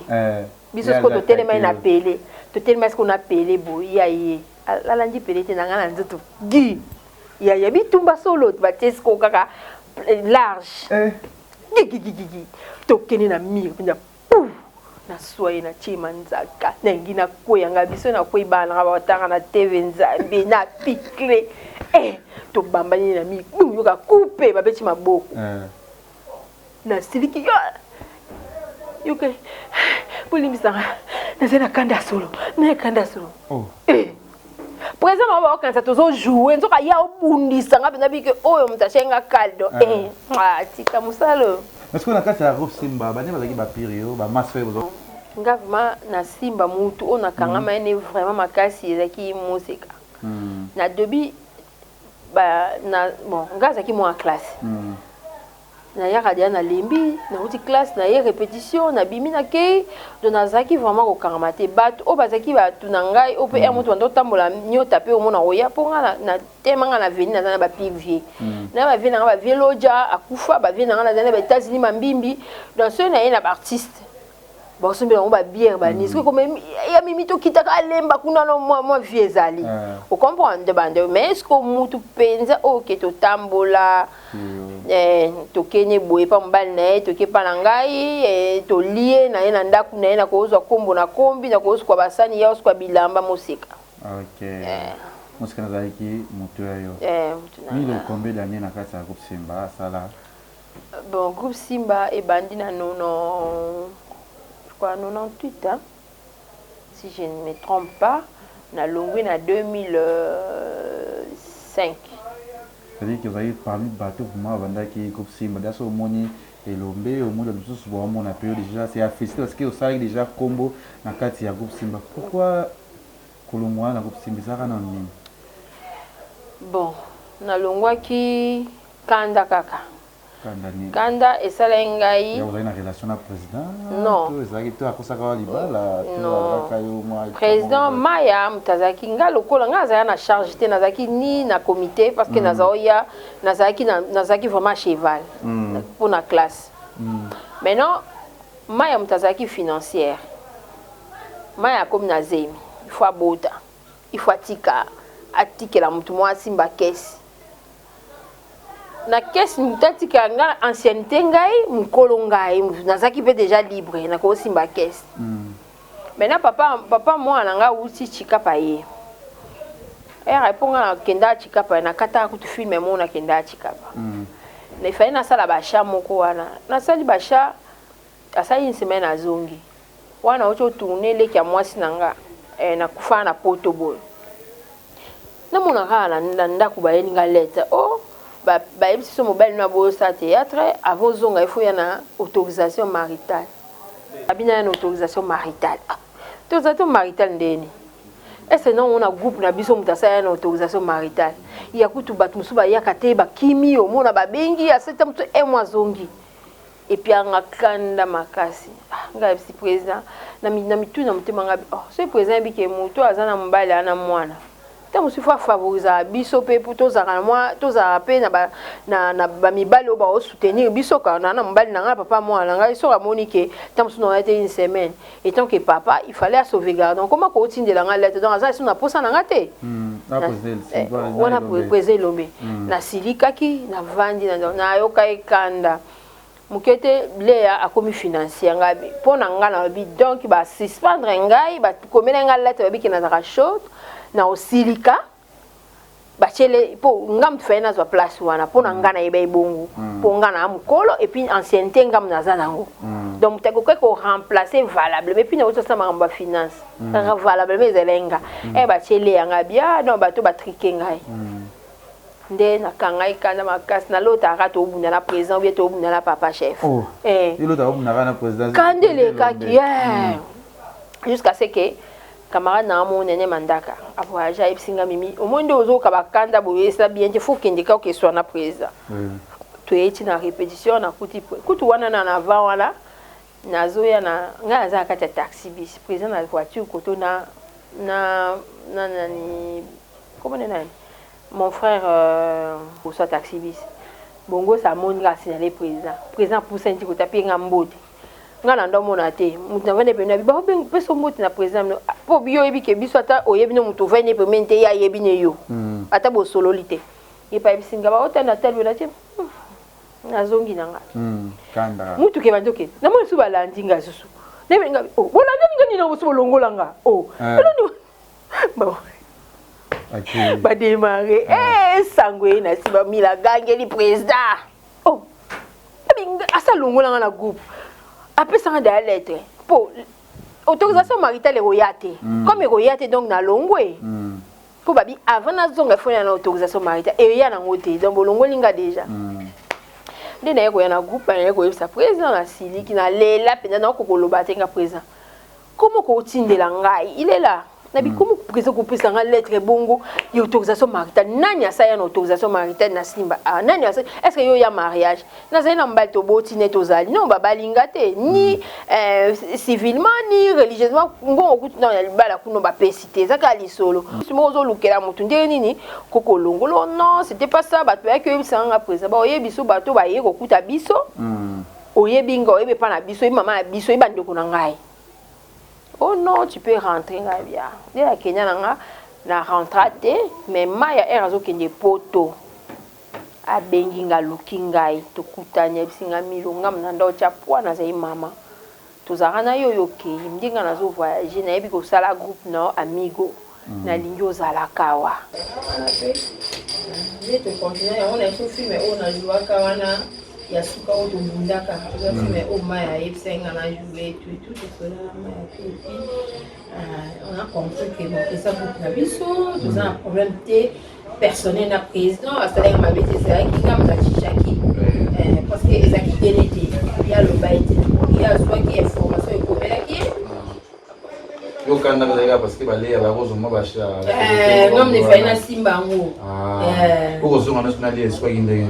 biso siko totelema na pele totelema siko na pele boyi ya ye alandi pele te nanga na nzoto gi ya bitumba solo batie siko kaka large gi tokeni na mire pinja na soye na chima nzaka nengi na koyanga biso na koyi bana nga batanga na TV nzambe na pikle to bambani na mi yoka coupe babeti maboko na siliki yoka polimisa na zena kanda solo présent on va quand ça tozo jouer nzoka ya obundisa nga bina bike oyo mtashenga kaldo tika musalo est-ce qu'on a kati ya groupe Simba bane bazaki ba pirio ba masfe bozo ngavuma na Simba mutu ona kangama ene vraiment makasi ezaki musika na debi na bon ngaza ki mo en classe na ya radia na lembi na uti classe na ye répétition na bimi na ke donc nazaki vraiment ko kangamate bat o bazaki ba tunangai o pe moto ndo tambola nyota pe o mona oya ponga na temanga na veni na ba pivier na ba veni na ba veloja akufa ba veni na na États-Unis mambimbi donc ce na ye na ba artiste bon sombe on ba bière ba ni ce comme ya mimi to kitaka alemba kuna no moi vie ezali o comprendre bande mais est-ce que mutu penza OK to tambola to kene boye pa mbali na to ke pa ngai to lié na ye na ndaku na ye na kozwa kombo na kombi na kozwa kwa basani ya kwa bilamba musika OK musika nazaki mutu yo ni le combien d'années na kati ya groupe Simba sala bon groupe Simba e bandi na nono 98 hein? Si je ne me trompe pas, na longwe na 2005. C'est-à-dire que vous avez parmi bateau pour moi avant qui groupe Simba d'asso moni et lombe au monde de tous bon mon appel déjà c'est à festival parce que au sai déjà combo na kati ya groupe Simba. Pourquoi kolongwa na groupe Simba ça kana nini? Bon, na longwa ki kanda kaka. Kanda esala ngai ya una relation na président non ezaki to akosaka libala to akayo mwa président Maya mtazaki ngalo kola ngaza na charge te nazaki ni na comité parce que nazaoya nazaki vraiment cheval pour na classe maintenant Maya mtazaki financière Maya comme na zemi il faut abota il faut atikela mutu mwa Simba kesi na caisse mutati kanga ancienneté ngai mukolo ngai nazaki pe déjà libre na ko Simba caisse maintenant papa moi nanga uti chikapa ye répondre na kenda chikapa na kata ku tu filme mo na kenda chikapa na ifai na sala basha moko wana na sali basha asali une semaine azongi wana ocho tourner le kya mwasi nanga na kufa na poto boy na mona kana ndaku ba yeninga leta ba ebisi mobile na bo sa théâtre avant zonga il faut yana autorisation maritale abina yana autorisation maritale autorisation maritale ndeni est-ce non on a groupe na biso mutasa yana autorisation maritale ya kutu batu musuba ya kate ba kimi o mona ba bengi aseta mutu mois zongi et puis anga kanda makasi nga ebisi président na mitu na mutema nga ce président bike mutu azana mbali ana mwana tant que faut favoriser biso pe pour tous moi tous pe na ba mibali o ba soutenir biso ka na mbali na papa moi na ngai so ka monique tant que nous été une semaine et tant que papa il fallait sauvegarder donc comment ko tinde la lettre donc ça c'est na posa na ngate on a posé lombe na silika ki na vandi na yoka ekanda mukete Léa a commis financier ngabi pona ngana bi donc ba suspendre ngai ba komela ngai lettre bi ki na za chaude na osilika bachele po ngam tfena zo place wana po na ngana yeba ibongo po ngana amukolo et puis ancienneté ngam naza nango donc tu ko remplacer valable mais puis na auto sama ngamba finance valable mais zelenga e bachele yanga bia non bato batrike ngai nde na kangai kana makas na lota ka to bunda na président ou bien to bunda na papa chef lota bunda na président kandele kaki jusqu'à ce que camarade na mon nene mandaka aboaja ipsinga mimi omondo ozoka bakanda boyesa bien faut kendika ke soit na président to eti na répétition na kutu wana na avant wala nazoya na ngaza kata taxi bis président na voiture koto na ni comment nani mon frère pour soit taxi bis bongo ça mon grâce na le président pour senti ko taper ngambote ngana ndo mona te mutu vene pe na bi ba peso mutu na président po biyo ebi ke biso ata oyebi no mutu vene pe mente ya yebi ne yo ata bo sololite e pa bisinga ba ota na telwe na te na zongi nanga kanda mutu ke bandoke na mo su balandi nga susu nebe nga bolandi ngani na bo longola nga ba ba démarrer sangwe na siba mila gangeli président asa longola nga na groupe après ça dans la lettre pour autorisation maritale royate comme royate donc na longwe pour babi avant na zonga faut na autorisation maritale et ya na ngote donc bolongo linga déjà de na yeko ya na groupe na yeko sa président na sili qui na lela pena na ko koloba tenga président comment ko tindela ngai il est là na bi comment président ko pesa nga lettre bongo ya autorisation maritale nani asa ya na autorisation maritale na simba nani asa est-ce que yo ya mariage na za na mbalto boti neto zali non baba lingate ni civilement ni religieusement ngo okuti na ya libala kuno ba pesité zaka lisolo simo zo lukela mutu ndenge nini koko longolo non c'était pas ça bato ya que sanga président ba oyebiso bato ba yeko kuta biso oyebinga oyebe pa na biso mama na biso ibandeko na ngai. Oh non, tu peux rentrer là bien. Dès la Kenya na rentrate, mais maya erazo kende poto. A benginga lukingai to kutanya bisinga milonga mnanda chapwa na zai mama. Tozarana yo yoke, mdinga nazo voyager na yebi ko sala groupe no amigo na lingyo zala kawa. Je te continue, on a tout filmé, on a joué kawana. Il y a ce qu'on a fait, au Maya, il on a joué tout cela, on a compris que ça pour la biso, nous avons un problème personnel na président, à cela il m'a dit c'est vrai qu'il y a un chichaki, parce que les acquis il y a le bail, il y a soit qui est formation et commerce. Yo kanda bazaka parce que balé ba ko zoma ba sha non ne fait na simba ngo ko zoma national est soit indé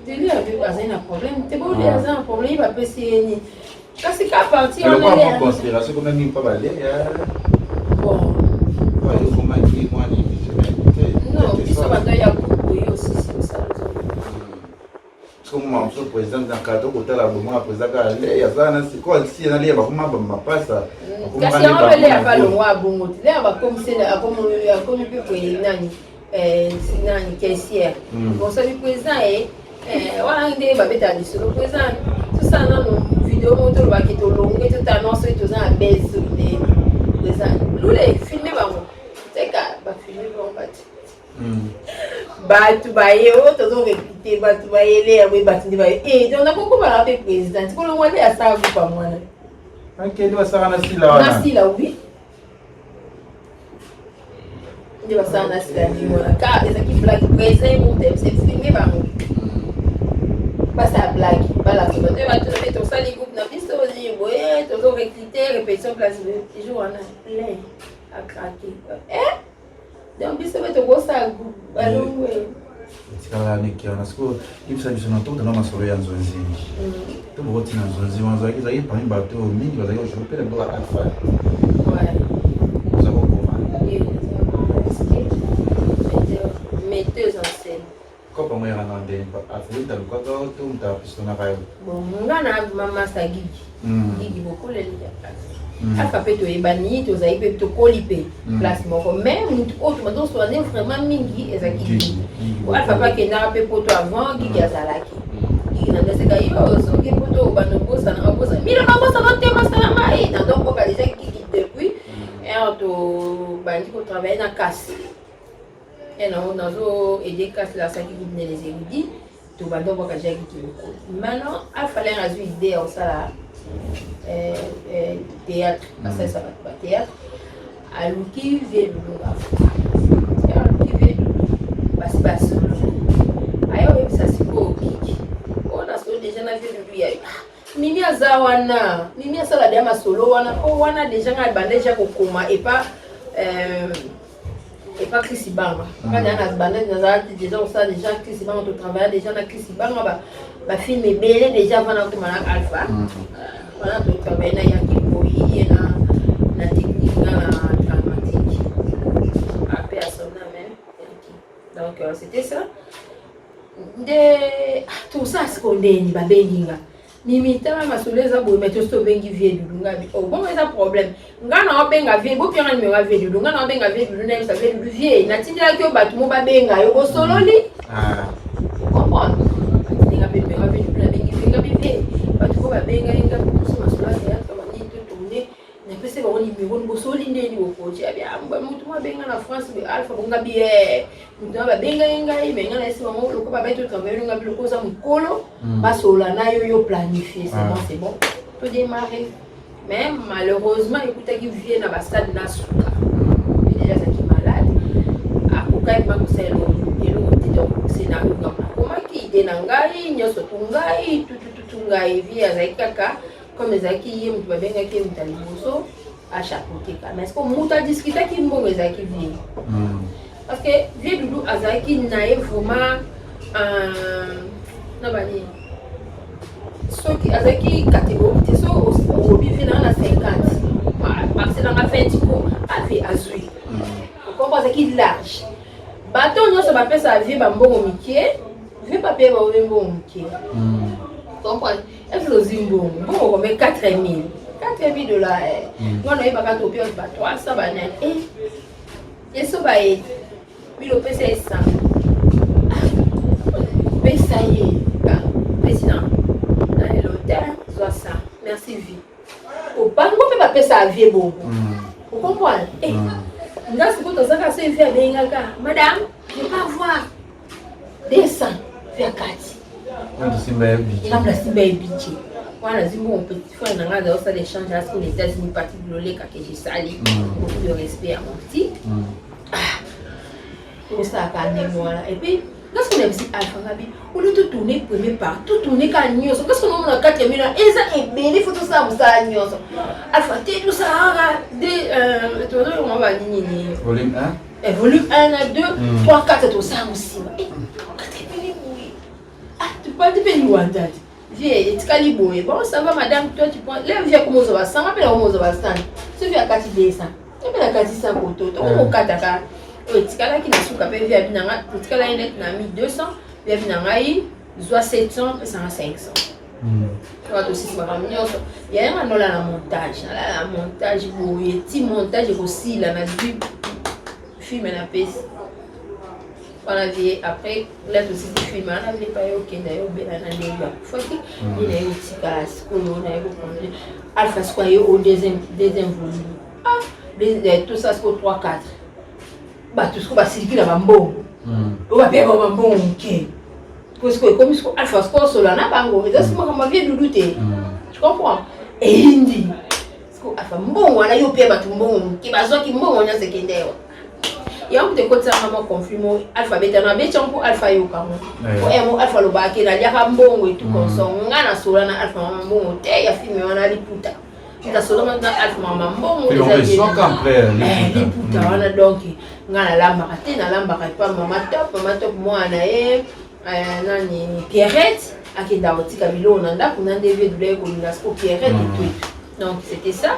Délire avec un problème. Tu peux dire un problème, il va passer ni. Quand c'est qu'à partir on est en considération qu'on a mis pas balé. Bon. Ouais, il faut m'aider moi ni. Non, il faut pas y avoir aussi ça. Parce que moi je suis président dans cadre hôtel à moi président aller ya sana c'est quoi si na leba kuma ba pasa. Kasi on va aller à pas le mois bongo. Là va comme c'est comme peut payer nani nani caissière. Bon ça le président est voilà ndé ba beta diso le président tout ça dans nos vidéos moto ba ki to longue tout annonce tout ça baisse les président lule filmer ba mo c'est ka ba filmer ba tu ba yo to zo répéter ba tu ba yele ya ba tu ba donc na ko ba la président ko lo ngwale ya sa ku pa mwana OK do sa na sila wana na sila oui de ba sa na sila ni mwana ka eza ki blague président mo tem c'est filmer ba mo pas ça blague pas la photo tu vas te mettre ça les groupes na piste aussi ouais tu dois recruter répétition classe de jour on a plein à craquer donc bis va te gosta alors ouais tikala niki ana sko ipsa biso na toto na masolo ya nzonzi to boti na nzonzi wanza kiza ipa ni bato mingi baza yo je peux le voir à faire ouais ça va comment metteuse en scène Kopa mwe ranande afurita lukoto tumta pistona kayo. Bon, ngana mama sa gigi. Gigi beaucoup le lija place. Alfa pe to ebani to zaipe to kolipe place moko même autre mado so ane vraiment mingi eza gigi. Alfa pa ke na pe poto avant gigi azalaki. Gigi na ndeseka yo so ke poto bano bosa na bosa. Mira na bosa na tema sana mai na donc ko déjà gigi depuis et to bandi ko travailler na casse. Et non, dans aider casse la sac qui vous venez les érudits, tout va donc voir qui maintenant, il fallait une idée au ça théâtre, parce que ça va pas théâtre. À l'outil vient de basse. Ayo ça c'est quoi on a ce déjà na vie de lui. Mimi azawana, mimi asala dia masolo wana déjà na bandage ko koma et pas Chris Banga. Quand il y a un bandage déjà on sait déjà Chris Banga on travaille déjà na Chris Banga ba film est belé déjà avant comme na alpha. Voilà donc travailler na yaki boyi na technique na dramatique. À personne même. Donc c'était ça. Tout ça c'est qu'on est ni babenga. Ni mitama masoleza bo meto bengi vie du ngabi. Oh bon c'est un problème. Ngana obenga vie bo pira ni vie du ngana obenga vie du na ça vie du vie. Na tindela ko batu mo babenga yo bo sololi. Ah. Comprendre. Tinga be benga vie du na bengi vie. Batu ko babenga inga ko masoleza ya kama ni tout tourner. Na pese ba woni mi won bo soli ndeni wo ko ti abia mutu mo benga na France be alpha bo ngabi mutu ba benga inga benga na esi mo lo ko ba beto travailler ngabi lo ko za mukolo. Parce que là, il y a planifié, c'est bon, tout démarrer. Mais malheureusement, écoutez, qui vient à la stade Nasuka. Déjà, c'est qui est malade. À Kukai, c'est le scénario. Comment qui est dans Ngai, il y a ce Tungai, tout Tungai, via Zaikaka, comme les Zaki, il y a bien qui est à chaque fois. Mais est-ce qu'on m'a discuté qui est bon, les Zaki vient? Parce que, vieux Doudou, Azaki n'a vraiment non, bah, ceux qui avec qui catégorie, c'est ça au bifé dans la 50. Parce que dans la fin du coup, à fait azui. Vous comprenez qui est large. Bateau, nous sommes appelés ça vie bambo au miquier. Vie papier au miquier. Vous comprenez? Est-ce que le zimbo? Bon, on met 4 000. 4 000 dollars. Nous, on a eu pas au pire, 300 bananes. Et ça va être. Puis le PC 100. Mais ça y est, président, dans l'hôtel, soit ça. Merci, vie. Au banque, on peut pas payer ça à vie, bon. Vous comprenez? Eh, nous avons ça quand c'est fait bien, madame, je ne vais pas voir. Descends, vers Cathy. On a placé un budget. On a dit, bon, petit frère, on a dans ça l'échange à ce qu'on était une partie de l'olé que j'ai sali. Beaucoup de respect à mon petit. Tout ça, quand et puis, lorsqu'on a visité Alpha Gabi, on a tout tourné premier part, tout tourné quand nous sommes. Lorsqu'on a 4 000 ans, et ça est bien, il faut tout ça, vous savez, nous sommes. Alpha, tout ça, on va dire, volume 1. Volume 1, 2, 3, 4, tout ça aussi. Ah, tu parles de pays où on date. Viens, tu calibres. Bon, ça va, madame, toi, tu prends. Là, viens, comment ça va, ça rappelle comment ça va, ça. Tu viens à 4 000, tu viens à 4 000 pour tout. Tu viens à 4 000. Oui, tu as qui n'a pas payé via Binanga, tu as net n'a mis 200, via Binanga, soit 700, et 500. Il y a un montage, la montage, il y a un petit montage aussi, là, on a film à la peste. On a vu après, là aussi du film, on a vu pas ok, d'ailleurs, on a vu faut qu'il y ait un petit casse, on a vu Alpha Square au deuxième volume. Ah, tout ça, c'est pour 3-4. Bah tout ce qu'on va circuler là bon on va bien bon ok parce que comme ce Alpha Square sur la nabango et ça c'est moi ma vie de douter tu comprends et hindi parce que Alpha bon on a eu pire bah tout bon qui va qui bon on a secondaire et on te côté ça vraiment confirme Alpha beta na beta pour Alpha yo kamo pour emo Alpha lo ba ke na dia ka mbongo et tout comme ça ngana sur na Alpha mbongo te ya film on a liputa ta solo maintenant Alpha mama mbongo les gens complet liputa wana donc ngana lamba kate na lamba pa mama top moi na nani Pierrette akenda otika bilona ndako na ndeve de ko l'inasco Pierrette et tout donc c'était ça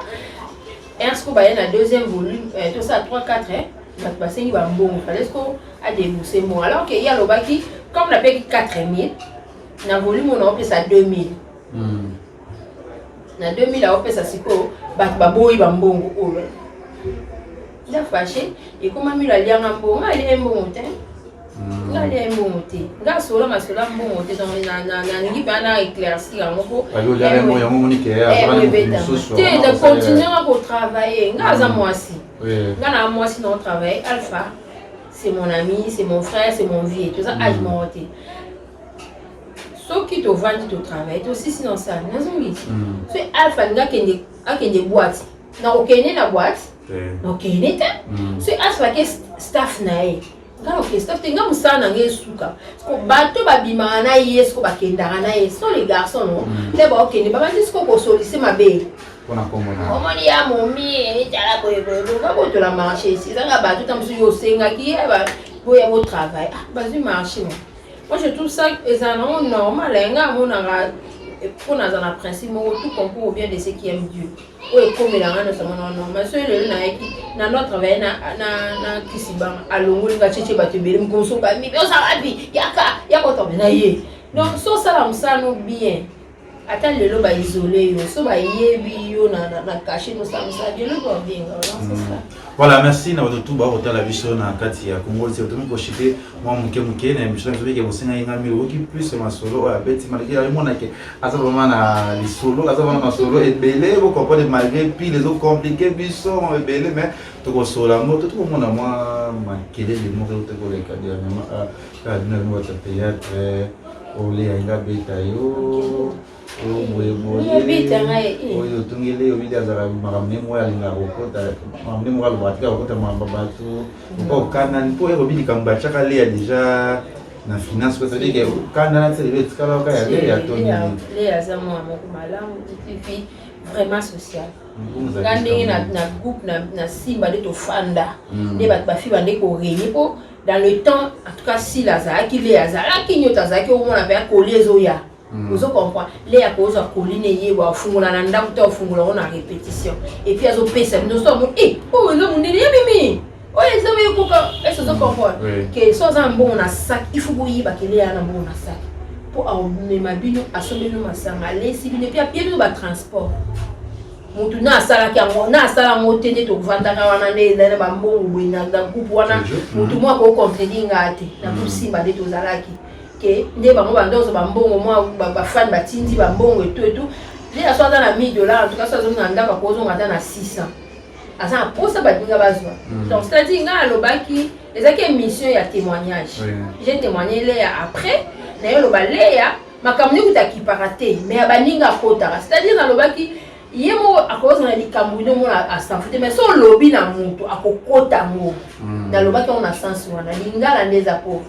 et ensuite bah il y a un deuxième volume tout ça 3-4 hein bah c'est il va bon fallait ce qu'on a déboursé moi alors que il y a le baki comme la paye 4 000 na volume on a appelé ça 2000 na 2000 a appelé ça siko bah boy ba mbongo oh il a fâché et comment il a lié en bon il est un bon temps il est un bon temps gars sur la mascola bon temps dans na ngi bana éclairci en gros il y a un moyen monique de continuer à travailler gars à moi aussi gars à moi si non travail Alpha c'est mon ami, c'est mon frère, c'est mon vie, tout ça, âge monté. Sauf qui te vend, tu te travailles, tu aussi sinon ça, non c'est so alpha nga kende boîte, na okene na boîte, okene ta, so alpha ke staff na e, nga ok staff te nga musana nga esuka, ko bato babima na yes ko bakenda na yes, so les garçons non, te ba okene ba bandi ko solliciter ma be. On a commandé. Comment il y a mon mi, tala ko ko to la marché ici, ça nga bato tam su yo senga ki e ba pour y travail, ah ba du marché. Moi je trouve ça normal, pour nous en principe, tout concours bien de ce qui aime Dieu. Ou est comme la rane seulement normal. Ceux le na notre travail na kisiban alongo nga cheche batubele mkonso ka mi ça va bi yaka ko to na ye. Donc ça nous bien. Attends le lo ba isolé yo, so ba yebi yo na cacher nous ça bien le ba bien. C'est ça. Voilà, merci na watu ba hotel la vision na kati ya Congo c'est automi ko shite moi muke na émission zo ke bosinga inga milo ki plus ma solo a beti malgré ya mona ke asa vraiment na li solo asa vraiment na solo et belé vous comprenez malgré puis les autres compliqués biso ma belé mais to ko sola mo to mona moi ma kele le mo to ko le ka dernièrement à na mo ta théâtre ole inga beta yo oyo tungile obidi azala makamne moya linga kokota makamne moya lobatika kokota mamba bato ko kana po obidi kamba chaka le déjà na finance ko c'est dire que kana na tsele tskala ka ya le ya toni le azamo amoko malamu tifi vraiment social ngandenge na groupe na simba de to fanda ne bat ba fi bande ko réunir po dans le temps en tout cas si lazara ki le azala ki nyota zaki au moins avec coller zoya. Vous comprenez? Les à cause de colline et wa fungula na ndakuta fungula on a répétition et puis azo pesa nous sommes oh le monde est mimi oh les amis koka est-ce que vous comprenez que sans un bon na sac il faut boyer ba kele ya na bon na sac pour emmener ma bino assommer no masanga les si bien puis à pied no ba transport mutu na sala ki ngo na sala ngotende to kuvanda ka wana ne ba mbongo bwina nga kupu wana mutu mwa ko contredire ngate na kusimba de to zalaki que ne bango bandozo bambongo moi ba fan batindi bambongo et tout les aswa dans la $1000 en tout cas ça zona ndaka ko zo ngata na 600 asa pour ça badinga bazwa donc c'est à dire nga lobaki ezaki mission ya témoignage j'ai témoigné là après na yo lobalea makamni kutaki parate mais abaninga kota c'est à dire na lobaki yemo akoza na likambu no mona asanfute mais so lobi na mutu akokota ngo na lobaki on a sens wana lingala ndeza po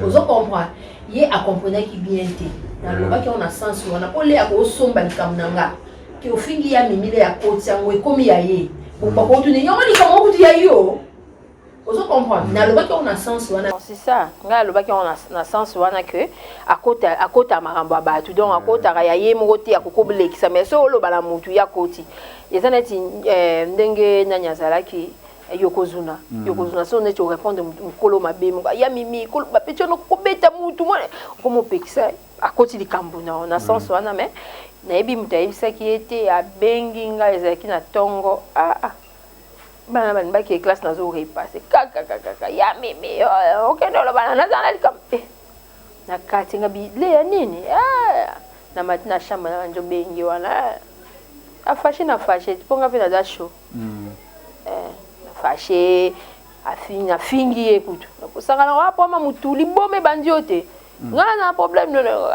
ozo comprendre ye a comprendre ki bien te na lobaki on a sens wana po le akosomba likambu nanga ki ofingi ya mimile ya koti yango ekomi ya ye bo pa ko tuni nyama likambu kuti ya yo ozo comprendre na lobaki on a sens wana c'est ça nga lobaki on a sens wana que akota makambo abatu donc akota ya ye moko ya kokoblekisa mais so lo bala mutu ya koti ezaneti ndenge nanya zalaki yokozuna so ne tu répondre mukolo mabemo ya mimi kolo bapecho no kobeta mutu mwana komo pekisa akoti likambu na sens wana mais na ebi mutayibisa ki ete abengi nga ezalaki na tongo bana bana baki classe nazo repasser kaka ya meme okendo lo bana nazana likampe na kati ngabi le ya nini na matina shamba na njo bengi wana afashi na fashi ponga vina za show fashi afina fingi ekutu kusangana wapo ma mutuli bome bandiote ngana na problème no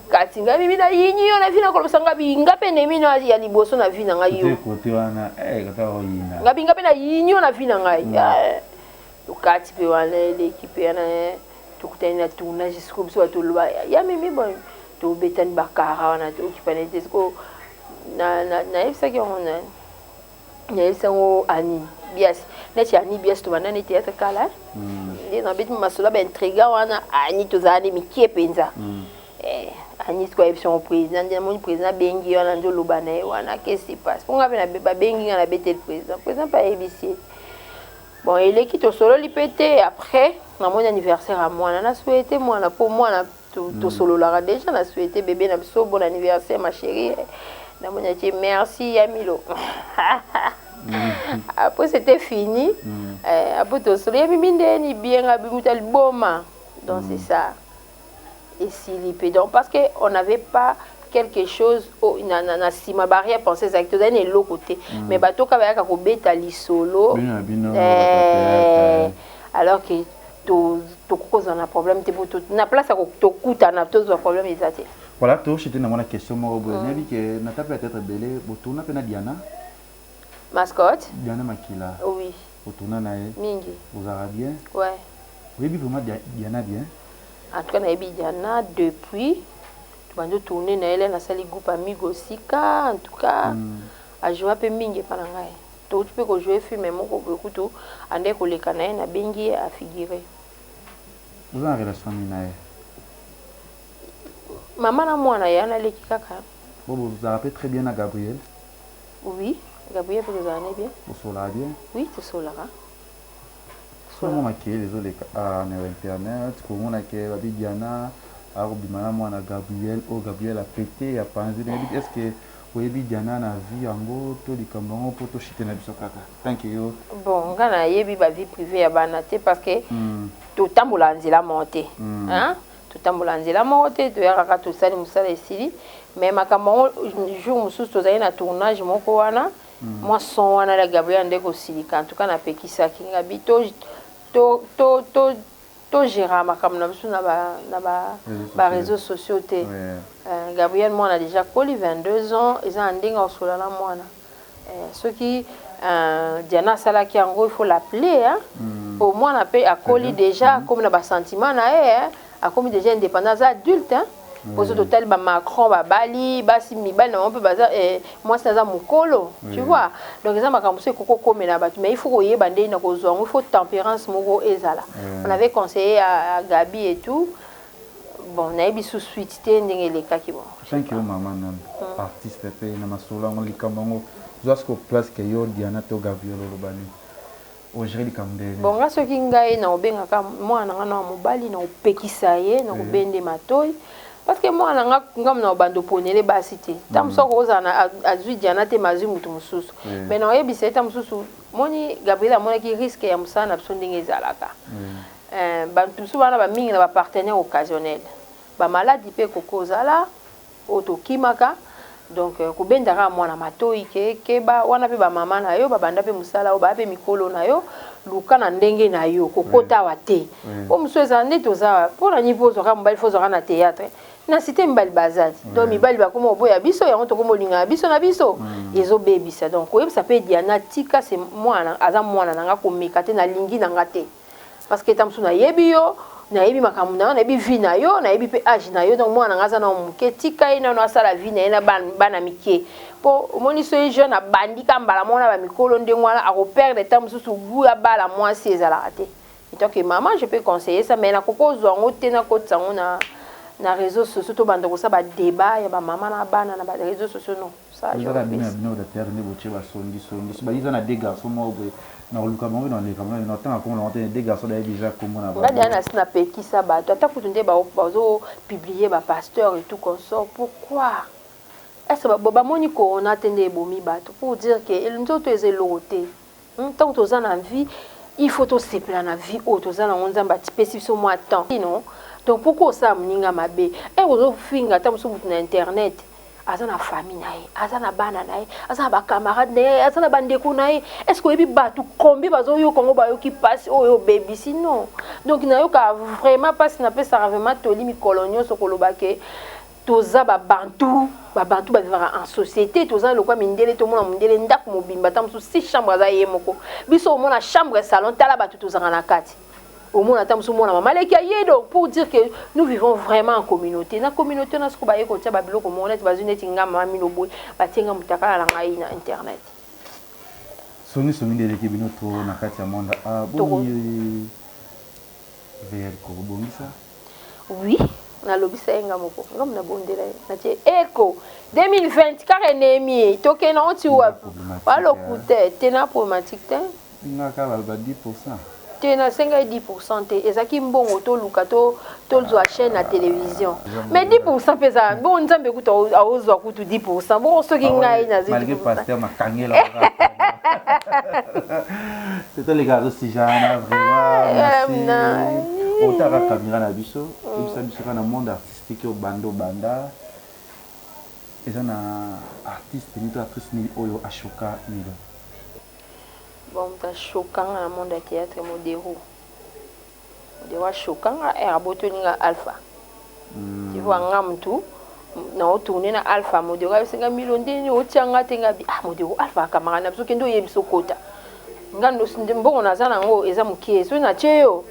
kati ngabi mina yinyi yo na vina ko sanga bi ngape ne mino ya liboso na vina ngayo côté wana kata oyina ngabi na yinyi yo na vina ngai ukati pe wana l'équipe yana tukutana na tournage scope so to lwa ya mimi bon to betani bakara wana to kipane tesko na ifsa ki ona na ifsa ngo ani bias neti ani bias to bana neti ata kala na beti masola ba intriga wana ani to zani mikie penza ani kwa option président de mon président bengi wana ndo lobana wana qu'est-ce qui passe ponga pe na ba bengi na bete le président pas ABC bon il est qui to solo li pété après na mon anniversaire à moi na souhaité moi na pour moi na to solo la déjà na souhaité bébé na so bon anniversaire ma chérie na mon dit merci Yamilo après c'était fini après to solo ya miminde ni bien abimutal boma donc c'est ça et s'il donc parce que on n'avait pas quelque chose na sima barrière penser exactement dans l'autre côté mais bato ka ba ka ko beta li solo alors que tu causes un problème te pour na place à to kuta na to un problème exact. Voilà, toi j'étais dans mon question moi Boyebi que na ta peut-être belé botuna pena Diana. Mascotte? Diana Makila. Oui. Botuna nae. Mingi. Vous allez bien? Ouais. Oui, vraiment Diana bien. En tout cas, na Diana depuis tu vas tourner na elle na sali groupe Amigo Sika en tout cas a jouer peu mingi pa na ngai. Tu peux jouer film moko beaucoup ande ko leka na na bengi a figurer. Vous avez une relation nae? Maman na moi na yana leki kaka. Bon, vous avez très bien à Gabriel. Oui, Gabriel vous avez bien. Vous soulez bien? Oui, tu souleras. Comment maquiller les autres à internet? Comment on a que Diana a obimana moi na Gabriel ou Gabriel a pété a pensé est-ce que oui Diana na vie en gros tout les camarades pour tout chiter na biso kaka. Thank you. Bon, quand na yebi ba vie privée ya banate parce que tout tambola nzela monter. Hein? Tout tambola nzela monter to ya kaka to sali musala esili mais makambo jour mususu to zali na tournage moko wana moi son wana la Gabriel ndeko silika en tout cas na pekisa kinga bito to gérer makambo na biso na ba réseaux sociaux te. Gabriel moi on a déjà collé 22 ans ils ont ndinga osola na mwana. Ceux qui Diana Salaki en gros il faut l'appeler hein. Au moins on appelle à coller déjà comme na ba sentiment na hein, a comme déjà indépendance adulte hein. Pour ce total ba Macron ba Bali ba Simibal na on peut baza moi c'est ça mukolo tu vois donc ça makambo c'est koko comme na batu mais il faut koyer bande na kozwa il faut tempérance moko ezala on avait conseillé à Gabi et tout bon na yebi sous suite te ndenge les cas qui bon thank you maman non artiste pe na masola on likambango jusqu'au place que yo Diana to Gabriel Lobani o gérer likambe bon nga soki ngai na obenga ka mwana nga na mobali na opekisa ye na obende matoi parce que moi na ngam na bando ponele basi te tam soko ozana azui Diana te mazu mutu mususu mais na yebi c'est tam mususu moni Gabriel mona ki risque ya musana na biso ndenge ezalaka bantu su bana ba mingi na ba partenaire occasionnel ba maladie pe kokozala otokimaka donc kubendaka mwana matoi ke ba wana pe ba mama na yo ba banda pe musala o ba pe mikolo na yo luka na ndenge na yo kokota wa te po musoza ndeto za po na niveau zo ka mbali fo zo na théâtre na cité mbali bazadi donc mibali ba komo boya biso ya to komo linga biso na biso ezo bebisa donc oyebi ça peut Diana tika c'est mwana aza mwana nanga komeka te na lingi nanga te parce que tamsu na yebi yo na yebi makambo na yebi vie na yo na yebi pe âge na yo donc mwana ngaza na muke tika ina no asala vie na ina bana mike po moni so jeune abandika mbala mona ba mikolo ndengwana a repère de temps mususu gu ya bala moi si ezala raté donc maman je peux conseiller ça mais na koko zongo te na kotsango na réseaux sociaux to bando ko sa ba débat ya ba maman na bana na ba réseaux sociaux non ça je vais bien de terre ne boche ba songi ba ils ont des garçons mo na luka mo dans les caméras na temps comme on entend des garçons déjà comment on va Diana sina peki sa ba to ta kutunde ba zo publier ba pasteur et tout comme ça pourquoi est-ce que ba moni ko on attendait bomi ba pour dire que il nous autres est loté tant que tu as en vie il faut tout se planer la vie auto za na onzamba spécifique sur moi temps non donc pourquoi ça mninga mabe et ozo finga tam sur na internet azana famille nae azana bana nae azana ba camarade nae azana bandeko nae est-ce que ebi batu kombi bazo yo kongo ba yo ki passe oyo baby sinon donc na yo ka vraiment passe na pe ça vraiment toli mi colonio so kolobake toza ba bantu ba vivre en société toza lokwa mindele to mona mindele ndako mobimba tam so 6 chambres za yemoko biso mona chambre salon tala batu toza na kati au moins attends mon maman donc pour dire que nous vivons vraiment en communauté na communauté na siko ba yeko tia ba biloko monete ba zune tinga mami no boy ba tinga mutaka la ngai na internet soni de l'équipe binoto na kati ya monde boni vers ko bongisa oui na lobisa enga moko ngam na bondela na tie eko 2020 karenemi toke na onti wa lo kute tena problématique te na ka ba 10% na 5-10% te ezaki mbongo to luka to zo chaîne na télévision mais 10% pesa bon nzambe kuta aozwa kutu 10% bon soki ngai na malgré pasteur makangela c'était les gars aussi jana vraiment otaka caméra na biso biso kana monde artistique au banda eza na artiste ni to actrice ni oyo ashoka ni bon ta choquant dans le monde du théâtre modéré de wa chokanga e abotoninga alpha tu vois ngam tout na otourner na alpha modèle ka 50 ndeni otianga tenga bi modèle alpha kamara na biso kendo yebiso kota ngando mbongo nazana ngo eza mukie so na cheyo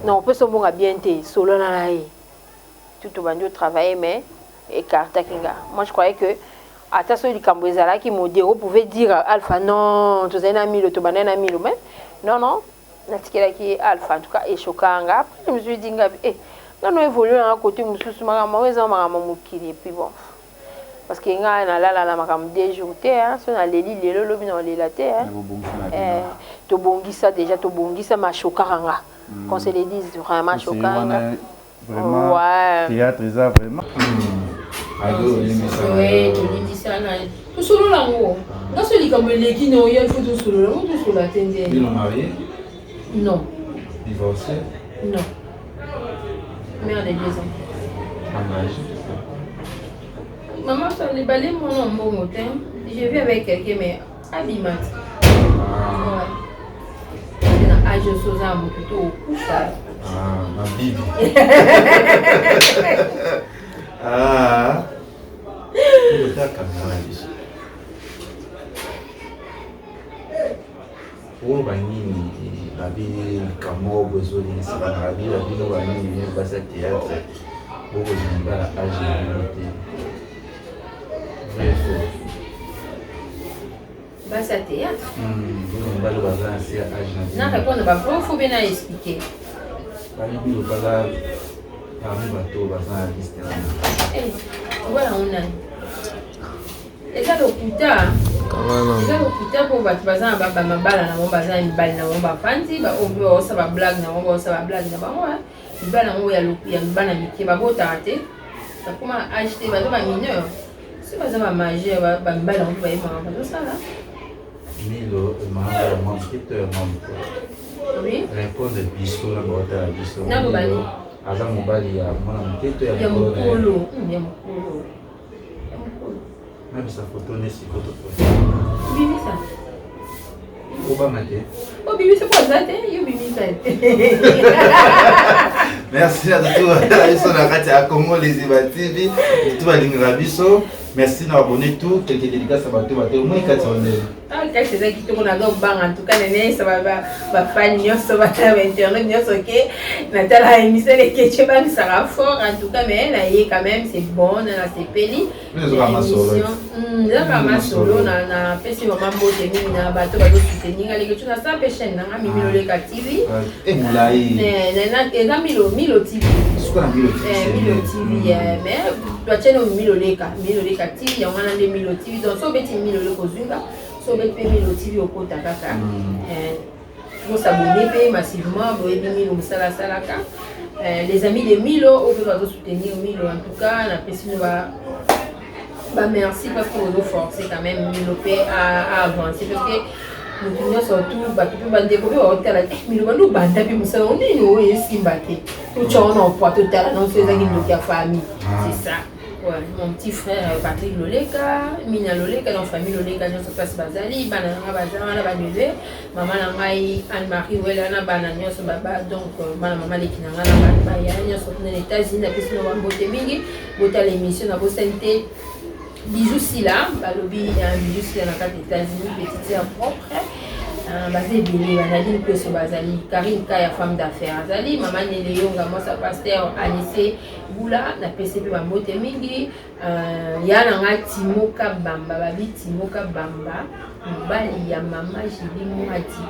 na opeso mbonga bien te solo na lai tout bandi travailler mais écarta kinga moi je croyais que attention du cambo ezalaki modèle pouvait dire alpha non tu sais na milo to banana milo mais non natikela ki alpha en tout cas et chokanga après je me suis dit ngabi ngano évoluer à côté mususu makama weza makama mukili puis bon parce que nga na la makam 2 jours te hein so na leli lelo lobi na lela te hein to bongisa déjà to bongisa ma chokanga quand c'est les disent vraiment chokanga vraiment théâtre ça vraiment ouais to dit ça na to solo lango nga so likambo leki no yo faut to solo lango to solo atende ils sont mariés non divorcés non mère de 2 ans maman ça les balais mon nom bon matin je vis avec quelqu'un mais abimat ouais c'est un âge de soza mon plutôt coucha ma bibi Uta kamera biso. O banini babi kamo bezo ni sabana babi no banini ni basa théâtre. Boko zinga âge de basa théâtre. Balo baza c'est âge. Na répondre ba faut bien expliquer. Bali lo bala parmi bato baza liste. Voilà on a. Eza lokuta. Eza lokuta pour bato baza ba mabala na bomba za mbali na bomba fanti ba obyo osa ba blague na bomba osa ba blague na ba moi. Mbala ngo ya mbana miki ba bota te. Ça comment acheter ba ba mineur. Si baza ba majeur ba mbala ngo ba yema ba ça là. Milo mon scripteur mon. Oui. Répondre biso na bota biso. Na bobali. Aza mobali ya mwana mketo ya mokolo. Na bisa photo nesi photo. Bibi ça. Obama te. Oh bibi c'est quoi ça te? Yo bibi ça. Merci à tous la biso na kati ya Congo les TV. Tout va linga biso. Merci d'abonner tout quelques dédicaces à bateau bateau moi kati onde. Ah quand c'est ça qui te connait donc bang en tout cas nene ça va fan nyonso ba internet nyonso OK. Natala émission les questions bang ça va fort en tout cas mais là y quand même c'est bon na c'est peli. Là solo na pesi maman bote ni na bateau ba soutenir les questions na ça chaîne na Mimilo le TV. Et moulai. Na Milo TV. Milo TV mais toi chaîne Milo le TV on a des Milo TV donc so beti Milo le kozunga. So beti Milo TV au kota kaka. Vous s'abonner massivement vous aider Milo musala salaka. Les amis de Milo on peut vous soutenir Milo en tout cas na pesi bah merci parce que vous forcez quand même Milo à avancer parce que nous pouvons surtout bah tu peux découvrir au tel Milo nous banda puis musala on est nous et simbate tout ça on pas total non c'est ça qui nous a famille c'est ça. Ouais, mon petit frère Patrick Loleka, Mina Loleka, dans la famille Loleka, nous sommes passés Bazali, Banana Bazana, Banane, maman Namaï, Anne-Marie, Ouelana, Banana, Baba, donc maman Lekinanga, nous sommes aux États-Unis, nous sommes beauté mingi, beauté l'émission, nous avons santé, bijou si là, balobi, bijou si là dans les États-Unis, petite sœur propre. Basé Billy, Nadine Peso Bazali, Karine Kaya, femme d'affaires Azali, maman Néléonga, moi sa pasteur Anissé Boula, na PCP Bambote Mingi, Yana Timoka Bamba, Babi Timoka Bamba, Bali ya maman Jili Mouati,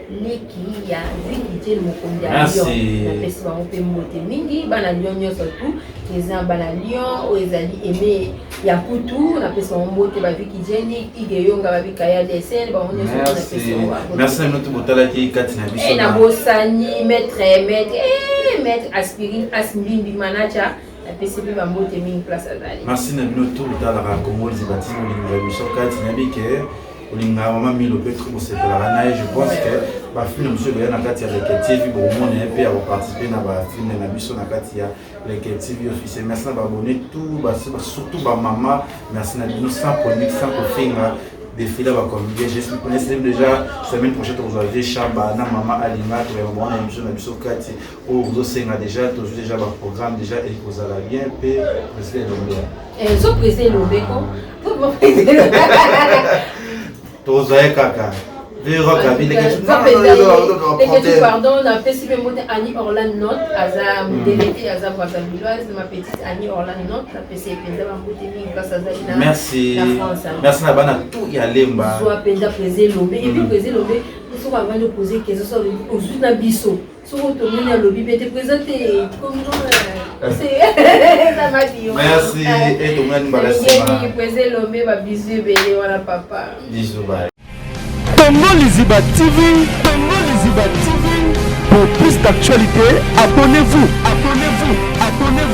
Leki ya Viki Mokonda Lyon, na PCP Bambote Mingi, Bana Lyon surtout, les Bana Lyon, Oezali Aimé Yaputu, na PCP Bambote Baviki Jenny, Igeyonga Babikaya Desen, Bamonyo sur na PCP. Merci à notre botala qui est Katina Bisso. Et Nabosani, maître aspirine, asmine, manager, la PCB va monter une place à d'aller. Merci à notre botala à Congo, les bâtiments, les missions Katina Biké, au Linga, maman Milo Petro, c'est pour la Rana, je pense que ma fille, monsieur Béana Katia, les TV, bon, on est un peu à participer à la film de la mission Katia, les TV officiels. Merci à abonner tout, surtout ma maman, merci à nous sans polémique, sans finger. défilé à Colombie. J'espère déjà semaine prochaine vous avez Chamba, na maman Alima, tu vas voir une émission de Kati où vous aussi déjà toujours déjà le programme déjà et vous allez bien payer président Lombe. So président Lombe quoi? Tous avez caca. Pardon, on a fait si le mot Annie Orlan Note, Aza Délégué, Aza Brazavilloise, ma petite Annie Orlan Note, la PC Penda, grâce à Zalina. Merci. La France. Merci à Bana tout y aller. Soit Penda président Lombe, et puis président Lombe, nous sommes avant de poser question sur le Nabiso. Sur le monde à lobby, mais te présenter comme c'est. Ça m'a dit. Merci. Et tout le monde va laisser. Président Lombe va bisous, bébé, voilà papa. Bisous, bye. Congo Liziba TV, Congo Liziba TV. Pour plus d'actualités, abonnez-vous, abonnez-vous, abonnez-vous.